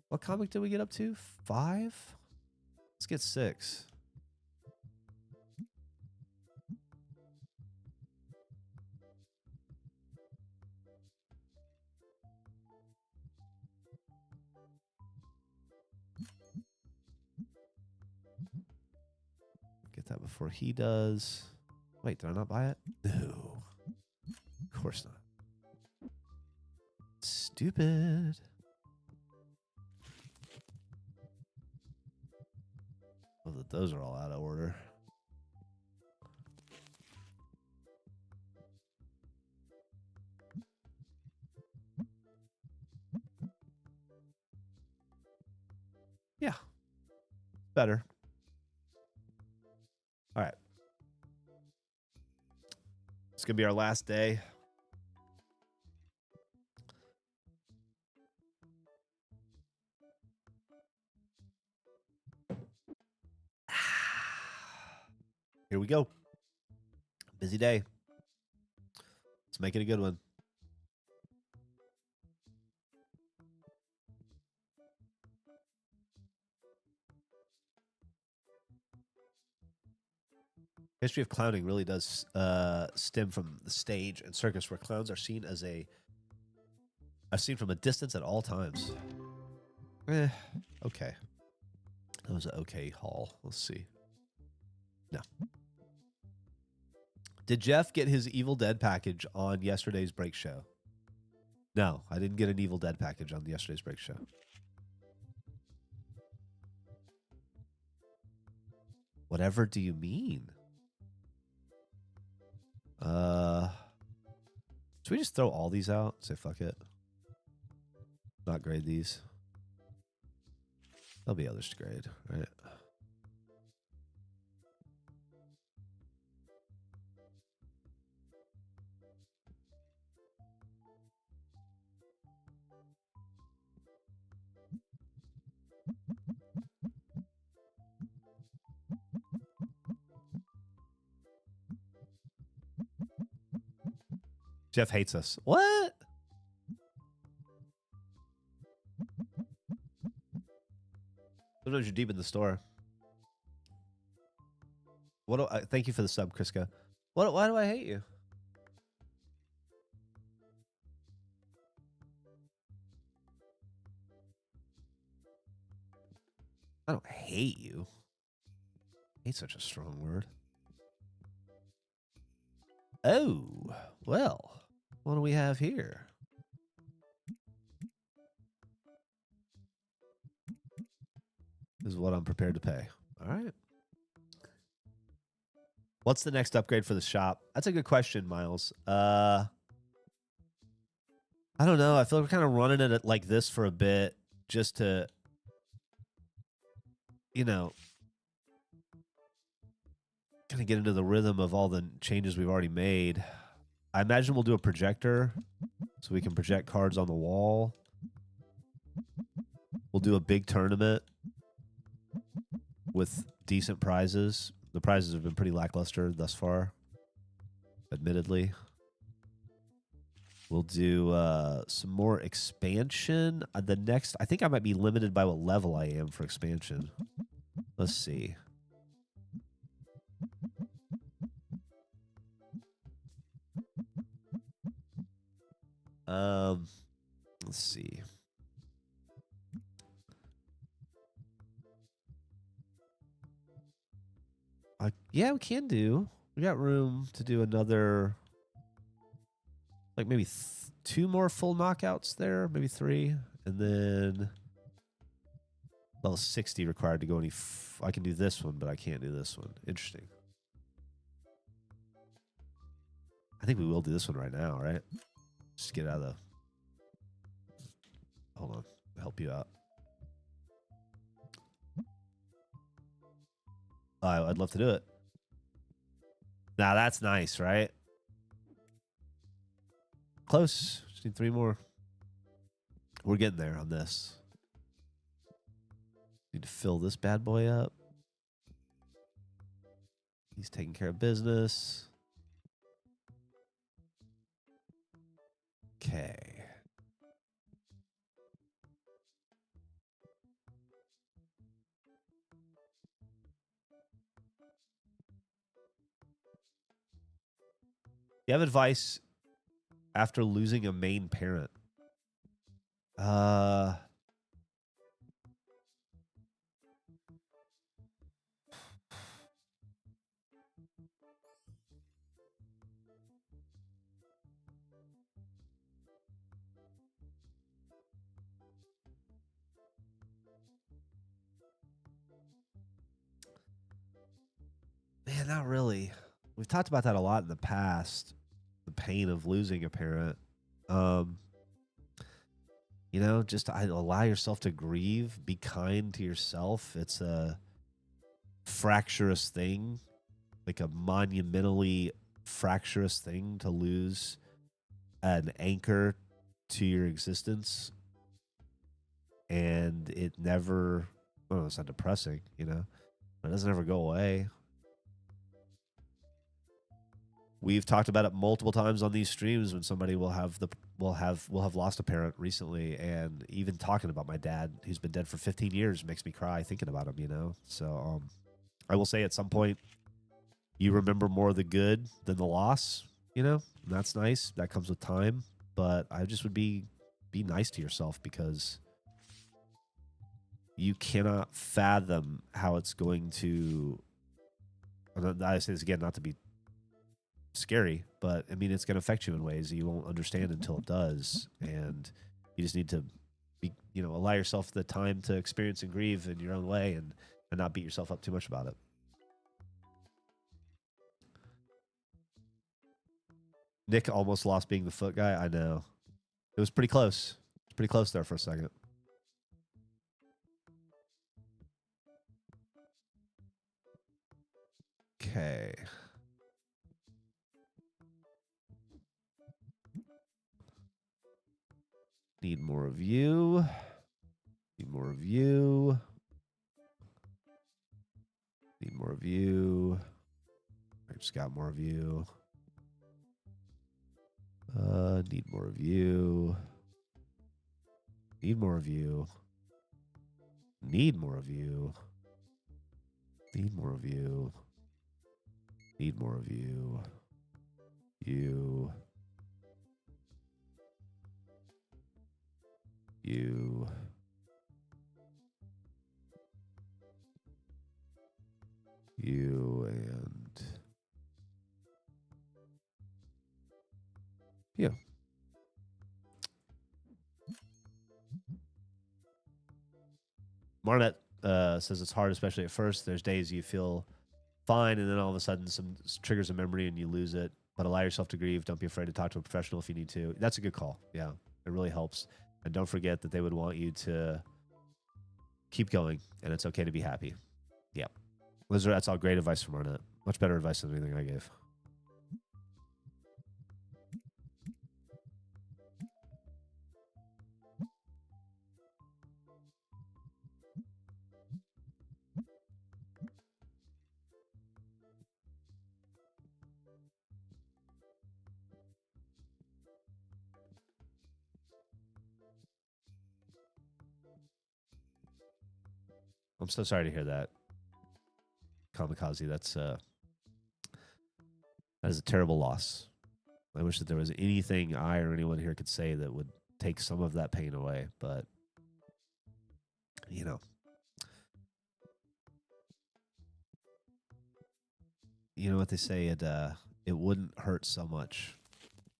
what comic did we get up to? 5? Let's get 6. Get that before he does. Wait, did I not buy it? No. Of course not. Stupid. Well, those are all out of order. Yeah. Better. All right. It's going to be our last day. Here we go. Busy day. Let's make it a good one. History of clowning really does stem from the stage and circus, where clowns are seen as a seen from a distance at all times. Okay. That was an okay haul. Let's see. No. Did Geoff get his Evil Dead package on yesterday's break show? No, I didn't get an Evil Dead package on yesterday's break show. Whatever do you mean? Should we just throw all these out? Say fuck it. Not grade these. There'll be others to grade, right? Geoff hates us. What? Sometimes you're deep in the store. What? Thank you for the sub, Kriska. Why do I hate you? I don't hate you. Hate's such a strong word. Oh, well, what do we have here? This is what I'm prepared to pay. All right. What's the next upgrade for the shop? That's a good question, Miles. I don't know. I feel like we're kind of running it like this for a bit just to, you know, kind of get into the rhythm of all the changes we've already made. I imagine we'll do a projector so we can project cards on the wall. We'll do a big tournament with decent prizes. The prizes have been pretty lackluster thus far, admittedly. We'll do some more expansion. The next, I think I might be limited by what level I am for expansion. Let's see. Let's see. Yeah, we can do. We got room to do another, like maybe 2 more full knockouts there, maybe 3, and then level 60 required to go any. I can do this one, but I can't do this one. Interesting. I think we will do this one right now, right? Just get out of the. Hold on, I'll help you out. I'd love to do it. Now that's nice, right? Close. Just need 3 more. We're getting there on this. Need to fill this bad boy up. He's taking care of business. Okay. You have advice after losing a main parent? Man, not really. We've talked about that a lot in the past. The pain of losing a parent. You know, just allow yourself to grieve. Be kind to yourself. It's a fractious thing, like a monumentally fractious thing to lose an anchor to your existence. And it never, well, it's not depressing, you know, but it doesn't ever go away. We've talked about it multiple times on these streams when somebody will have lost a parent recently, and even talking about my dad, who's been dead for 15 years, makes me cry thinking about him, you know? So I will say at some point you remember more of the good than the loss, you know? And that's nice. That comes with time, but I just would be be nice to yourself, because you cannot fathom how it's going to. I say this again, not to be scary, but I mean, it's going to affect you in ways you won't understand until it does. And you just need to be, allow yourself the time to experience and grieve in your own way, and not beat yourself up too much about it. Nick almost lost being the foot guy. I know. It was pretty close. It's pretty close there for a second. Okay. Need more of you. Need more of you. Need more of you. I just got more of you. Need more of you. Need more of you. Need more of you. Need more of you. Need more of you. You. You. You and yeah. Marnet says it's hard, especially at first. There's days you feel fine, and then all of a sudden some triggers a memory and you lose it. But allow yourself to grieve. Don't be afraid to talk to a professional if you need to. That's a good call. Yeah, it really helps. And don't forget that they would want you to keep going, and it's okay to be happy. Yeah. That's all great advice from Arnett. Much better advice than anything I gave. I'm so sorry to hear that, Kamikaze. That is a terrible loss. I wish that there was anything I or anyone here could say that would take some of that pain away, but you know what they say, it wouldn't hurt so much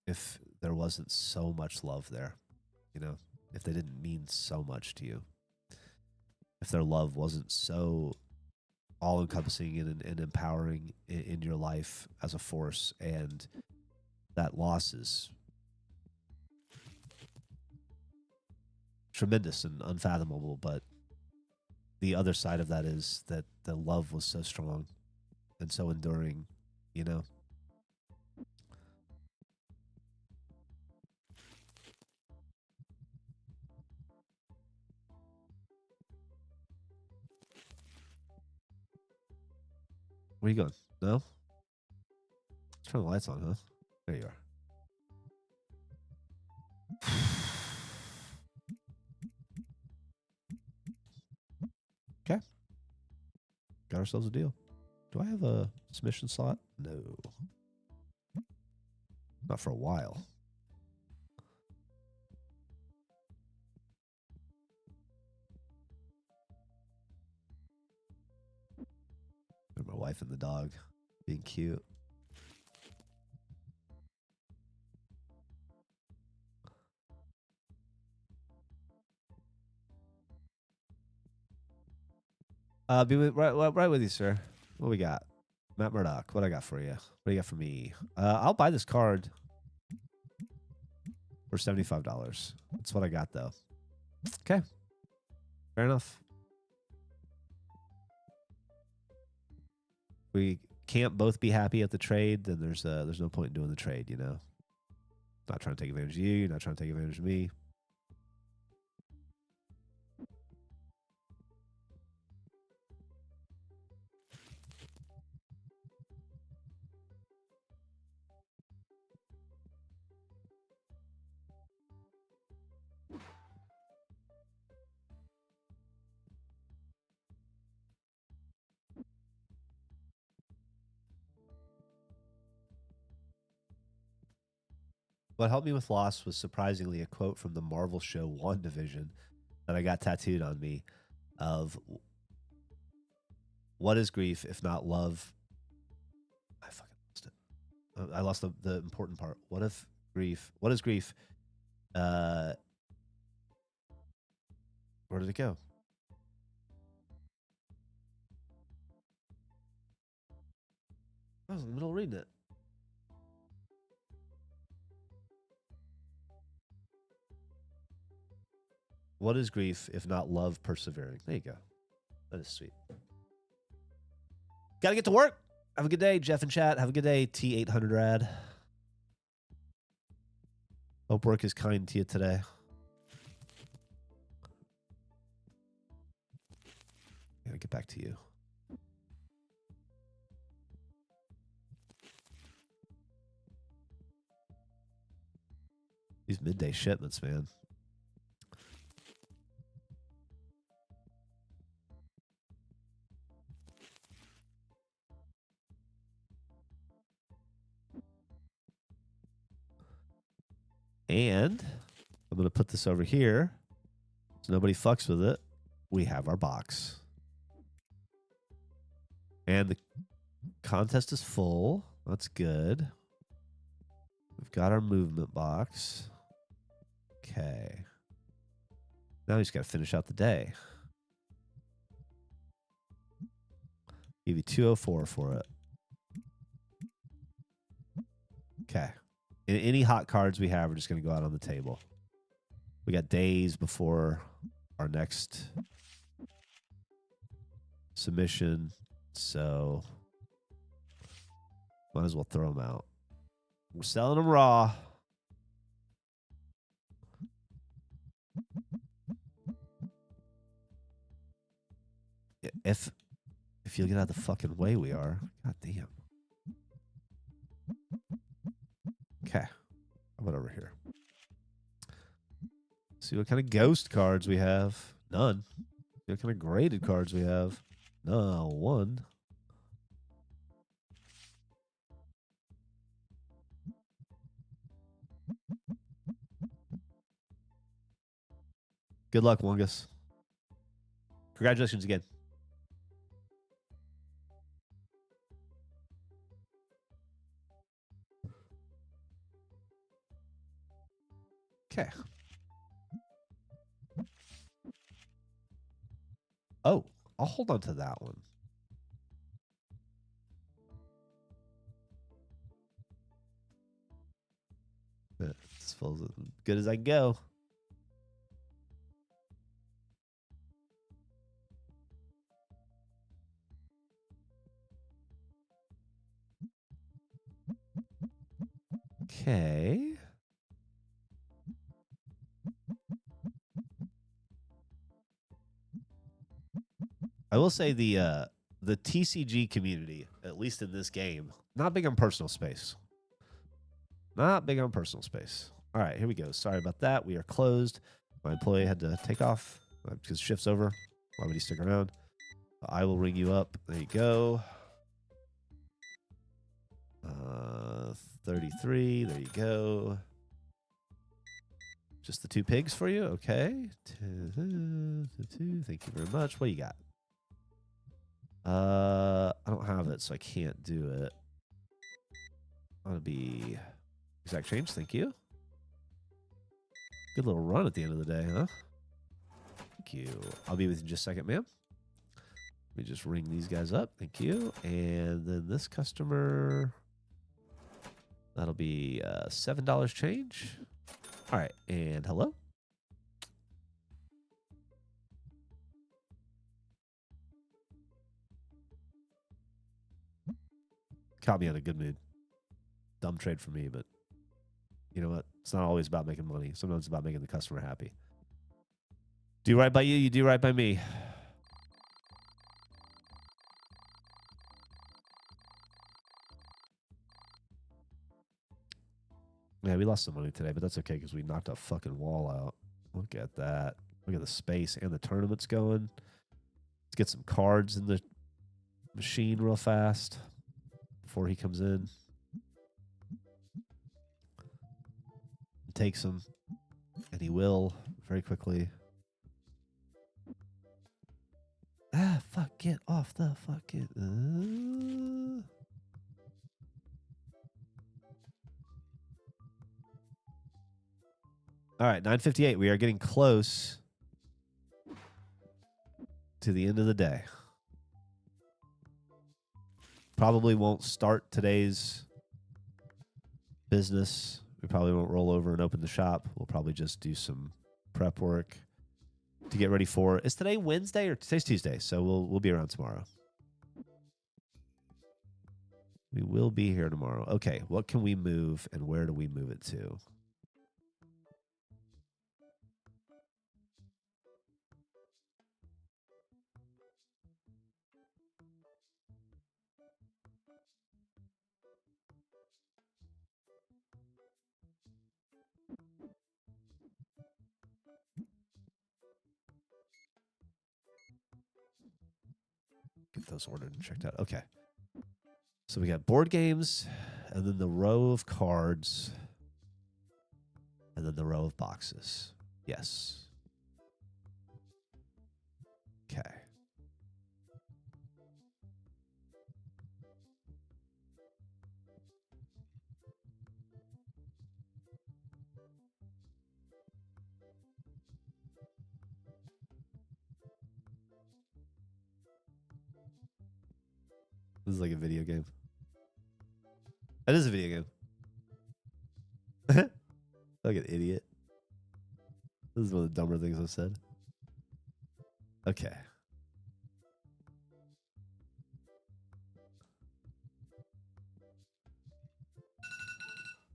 if there wasn't so much love there. If they didn't mean so much to you, if their love wasn't so all encompassing and empowering in your life as a force. And that loss is tremendous and unfathomable, but the other side of that is that the love was so strong and so enduring. Where are you going? No? Let's turn the lights on, huh? There you are. Okay. Got ourselves a deal. Do I have a submission slot? No. Not for a while. My wife and the dog being cute. Be right with you, sir. What we got? Matt Murdoch, what I got for you? What do you got for me? I'll buy this card for $75. That's what I got, though. Okay. Fair enough. We can't both be happy at the trade, then there's no point in doing the trade, Not trying to take advantage of you. You're not trying to take advantage of me. What helped me with loss was surprisingly a quote from the Marvel show WandaVision that I got tattooed on me of what is grief if not love? I fucking lost it. I lost the important part. What is grief? Where did it go? I was in the middle of reading it. What is grief if not love persevering? There you go. That is sweet. Got to get to work. Have a good day, Geoff and chat. Have a good day, T800 Rad. Hope work is kind to you today. Gotta get back to you. These midday shipments, man. And I'm going to put this over here so nobody fucks with it. We have our box. And the contest is full. That's good. We've got our movement box. Okay. Now we just got to finish out the day. Give you 204 for it. Okay. And any hot cards we have are just going to go out on the table. We got days before our next submission, so might as well throw them out. We're selling them raw. If you'll get out of the fucking way, we are. God damn. Okay. How about over here? See what kind of ghost cards we have. None. See what kind of graded cards we have. No, one. Good luck, Wongus. Congratulations again. Okay. Oh, I'll hold on to that one. This feels as good as I can go. Okay. I will say the TCG community, at least in this game, not big on personal space. Not big on personal space. All right, here we go. Sorry about that. We are closed. My employee had to take off because shift's over. Why would he stick around? I will ring you up. There you go. 33. There you go. Just the 2 pigs for you? Okay. 2. Thank you very much. What do you got? I don't have it, so I can't do it. That'll be exact change. Thank you. Good little run at the end of the day, huh? Thank you. I'll be with you in just a second, ma'am. Let me just ring these guys up. Thank you. And then this customer, that'll be $7 change. All right. And hello. Caught me in a good mood. Dumb trade for me, but you know what? It's not always about making money. Sometimes it's about making the customer happy. Do right by you, you do right by me. Yeah, we lost some money today, but that's okay because we knocked a fucking wall out. Look at that. Look at the space and the tournament's going. Let's get some cards in the machine real fast before he comes in. takes him, and he will very quickly. Ah, fuck, get off the fucking... All right, 9:58. We are getting close to the end of the day. Probably won't start today's business. We probably won't roll over and open the shop. We'll probably just do some prep work to get ready for... Is today Wednesday or today's Tuesday? So we'll be around tomorrow. We will be here tomorrow. Okay, what can we move and where do we move it to? Get those ordered and checked out. Okay. So we got board games, and then the row of cards, and then the row of boxes. Yes. Okay. This is like a video game. That is a video game. Like an idiot. This is one of the dumber things I've said. Okay.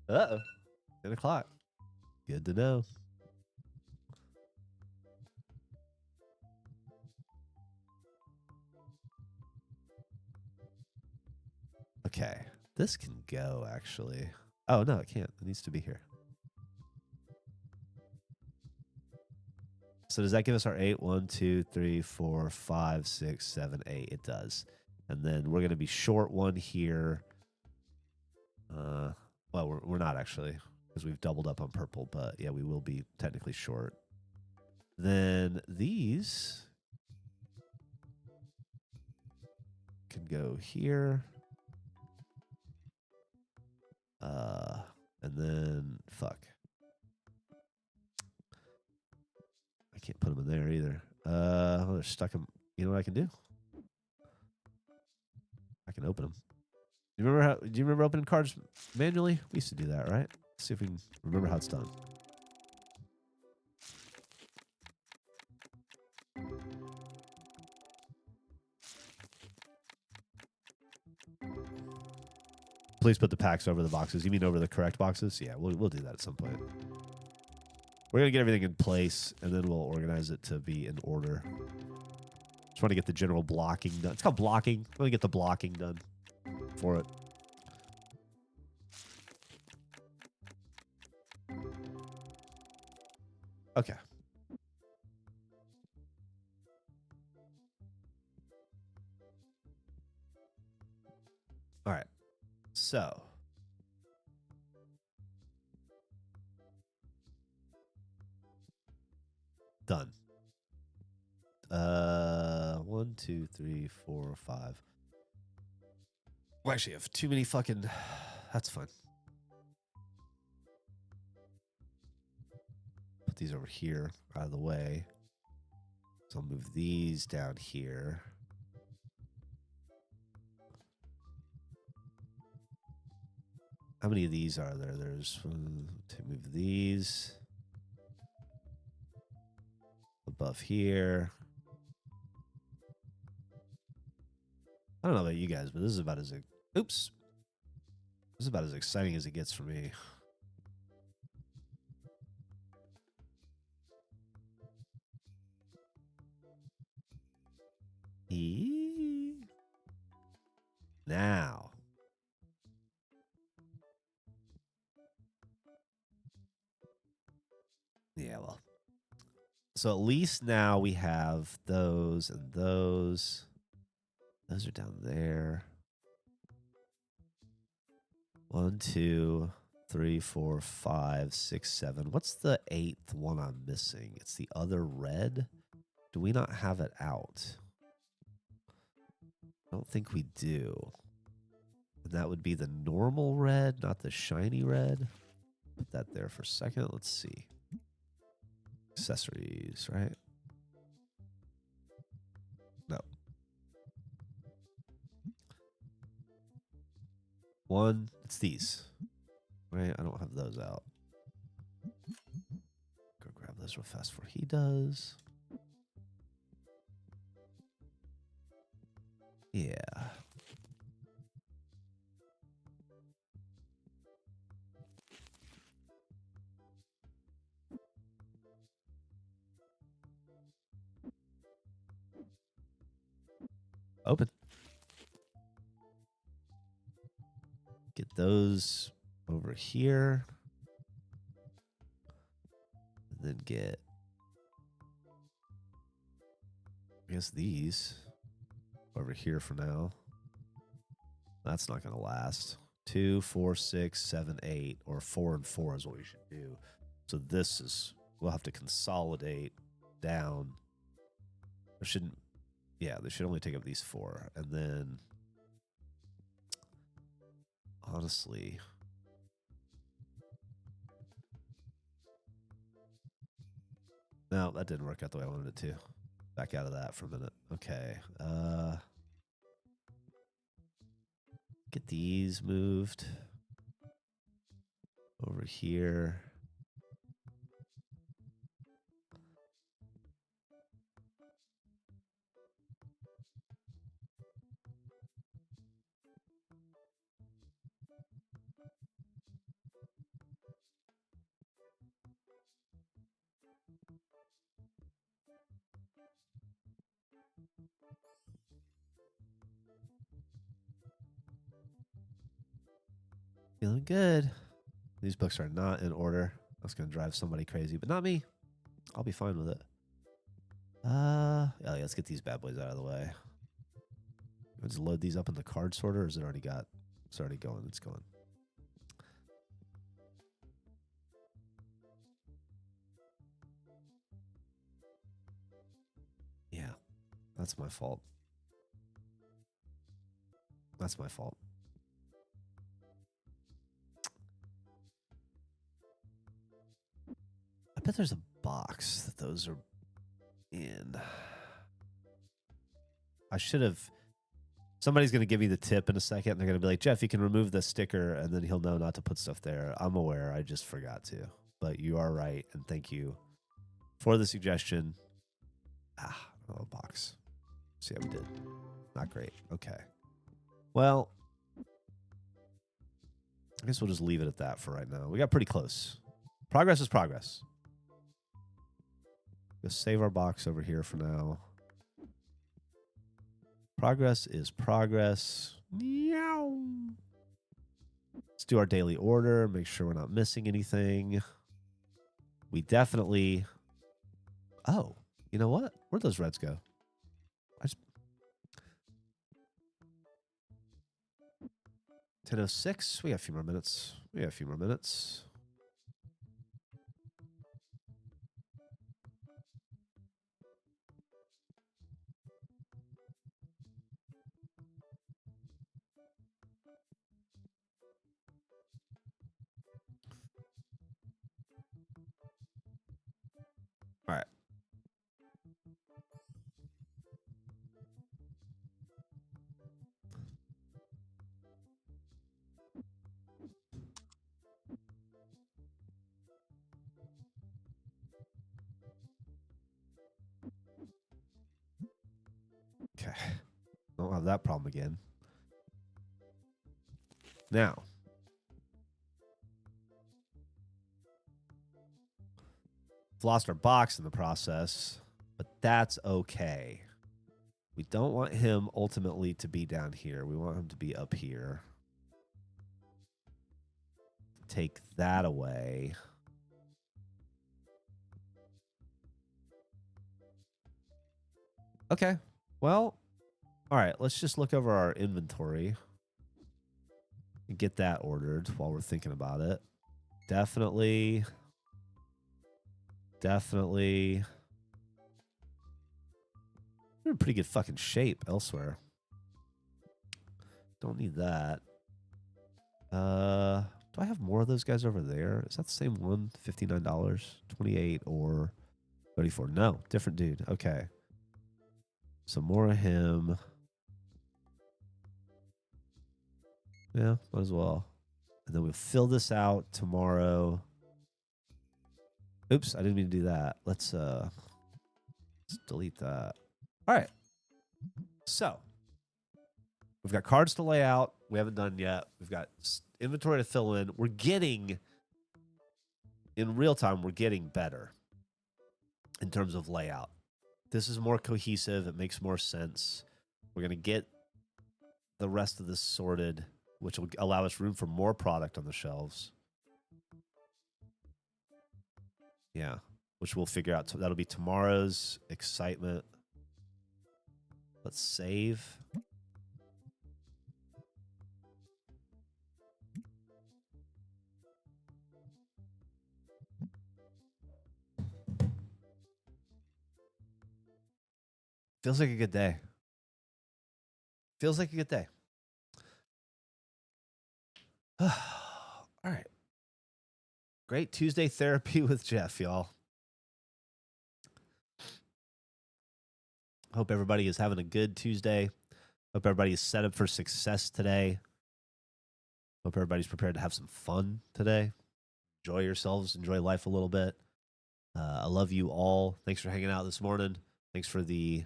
Uh-oh. 10 o'clock. Good to know. Okay. This can go, actually. Oh, no, it can't. It needs to be here. So does that give us our 8? 1, 2, 3, 4, 5, 6, 7, 8. It does. And then we're going to be short one here. Well, we're not actually, because we've doubled up on purple. But yeah, we will be technically short. Then these can go here. And then, fuck. I can't put them in there either. Well, they're stuck in. You know what I can do? I can open them. Do you remember opening cards manually? We used to do that, right? Let's see if we can remember how it's done. Please put the packs over the boxes. You mean over the correct boxes? Yeah, we'll do that at some point. We're going to get everything in place, and then we'll organize it to be in order. Just want to get the general blocking done. It's called blocking. I want to get the blocking done for it. Okay. All right. So. Done. 1, 2, 3, 4, 5. We actually have too many fucking... That's fun. Put these over here, out of the way. So I'll move these down here. How many of these are there? There's one to move these. Above here. I don't know about you guys, but this is about as... Oops. This is about as exciting as it gets for me. Now. Yeah, well. So at least now we have those and those. Those are down there. 1, 2, 3, 4, 5, 6, 7. What's the 8th one I'm missing? It's the other red. Do we not have it out? I don't think we do. And that would be the normal red, not the shiny red. Put that there for a second. Let's see. Accessories, right? No. 1, it's these. Right? I don't have those out. Go grab those real fast before he does. Yeah. Open. Get those over here. And then get, I guess, these over here for now. That's not going to last. 2, 4, 6, 7, 8, or 4 and 4 is what we should do. So this is, we'll have to consolidate down. There shouldn't, yeah, they should only take up these 4. And then, honestly, no, that didn't work out the way I wanted it to. Back out of that for a minute. Okay. Get these moved over here. Feeling good. These books are not in order. That's going to drive somebody crazy, but not me. I'll be fine with it. Yeah, let's get these bad boys out of the way. Let's load these up in the card sorter, or is it already got? It's already going. It's going. Yeah, that's my fault. That's my fault. I bet there's a box that those are in. I should have. Somebody's going to give me the tip in a second. And they're going to be like, Geoff, you can remove the sticker, and then he'll know not to put stuff there. I'm aware. I just forgot to. But you are right, and thank you for the suggestion. Oh, box. See how we did. Not great. Okay. Well, I guess we'll just leave it at that for right now. We got pretty close. Progress is progress. Just save our box over here for now. Progress is progress. Meow. Let's do our daily order. Make sure we're not missing anything. We definitely... Oh, you know what? Where'd those reds go? 10:06. We got a few more minutes. All right. Okay. Don't have that problem again. Now. Lost our box in the process, but that's okay. We don't want him ultimately to be down here. We want him to be up here. Take that away. Okay. Well, all right. Let's just look over our inventory and get that ordered while we're thinking about it. Definitely. We're in pretty good fucking shape elsewhere. Don't need that. Do I have more of those guys over there? Is that the same one? $59, 28 or 34? No, different dude. Okay. So more of him. Yeah, might as well. And then we'll fill this out tomorrow. Oops, I didn't mean to do that. Let's delete that. All right. So we've got cards to lay out. We haven't done yet. We've got inventory to fill in. We're getting, in real time, we're getting better in terms of layout. This is more cohesive. It makes more sense. We're going to get the rest of this sorted, which will allow us room for more product on the shelves. Yeah, which we'll figure out. That'll be tomorrow's excitement. Let's save. Feels like a good day. Feels like a good day. All right. Great Tuesday therapy with Geoff, y'all. Hope everybody is having a good Tuesday. Hope everybody is set up for success today. Hope everybody's prepared to have some fun today. Enjoy yourselves. Enjoy life a little bit. I love you all. Thanks for hanging out this morning. Thanks for the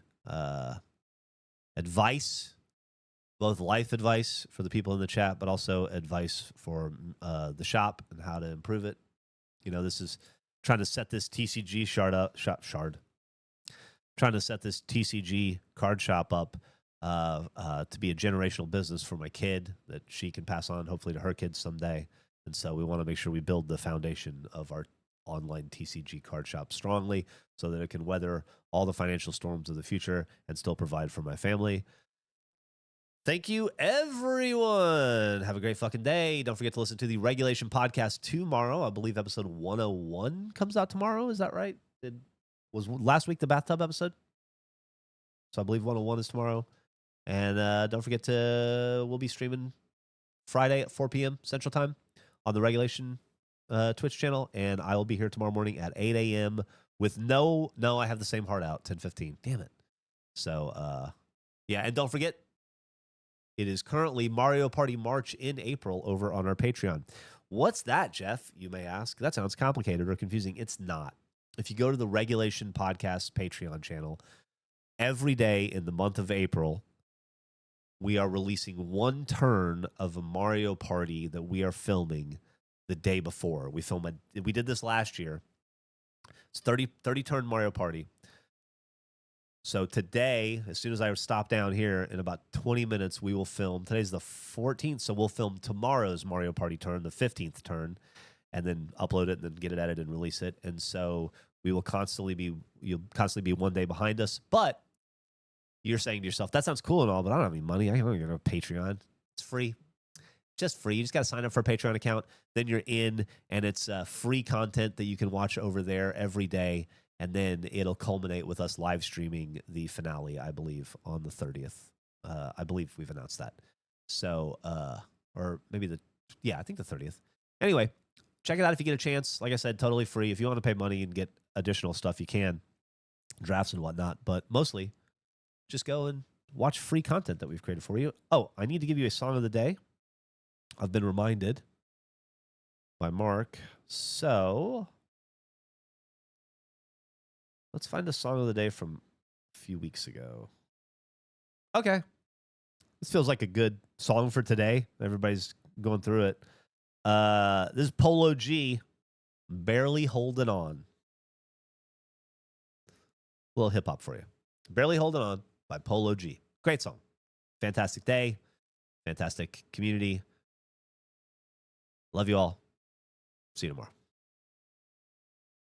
advice, both life advice for the people in the chat, but also advice for the shop and how to improve it. You know, this is trying to set this TCG trying to set this TCG card shop up to be a generational business for my kid that she can pass on, hopefully, to her kids someday. And so we want to make sure we build the foundation of our online TCG card shop strongly so that it can weather all the financial storms of the future and still provide for my family. Thank you, everyone. Have a great fucking day. Don't forget to listen to the Regulation Podcast tomorrow. I believe episode 101 comes out tomorrow. Is that right? Was last week the bathtub episode? So I believe 101 is tomorrow. And don't forget we'll be streaming Friday at 4 p.m. Central Time on the Regulation Twitch channel. And I will be here tomorrow morning at 8 a.m. with I have the same heart out, 10:15. Damn it. So, yeah. And don't forget, it is currently Mario Party March in April over on our Patreon. What's that, Geoff? You may ask. That sounds complicated or confusing. It's not. If you go to the Regulation Podcast Patreon channel, every day in the month of April, we are releasing one turn of a Mario Party that we are filming the day before. We did this last year. It's 30 turn Mario Party. So today, as soon as I stop down here, in about 20 minutes, we will film. Today's the 14th, so we'll film tomorrow's Mario Party turn, the 15th turn, and then upload it and then get it edited and release it. And so you'll constantly be one day behind us. But you're saying to yourself, that sounds cool and all, but I don't have any money. I don't get a Patreon. It's free. Just free. You just got to sign up for a Patreon account. Then you're in, and it's free content that you can watch over there every day. And then it'll culminate with us live streaming the finale, I believe, on the 30th. I believe we've announced that. So, or maybe I think the 30th. Anyway, check it out if you get a chance. Like I said, totally free. If you want to pay money and get additional stuff, you can. Drafts and whatnot. But mostly, just go and watch free content that we've created for you. Oh, I need to give you a song of the day. I've been reminded by Mark. So let's find a song of the day from a few weeks ago. Okay. This feels like a good song for today. Everybody's going through it. This is Polo G, Barely Holding On. A little hip hop for you. Barely Holding On by Polo G. Great song. Fantastic day. Fantastic community. Love you all. See you tomorrow.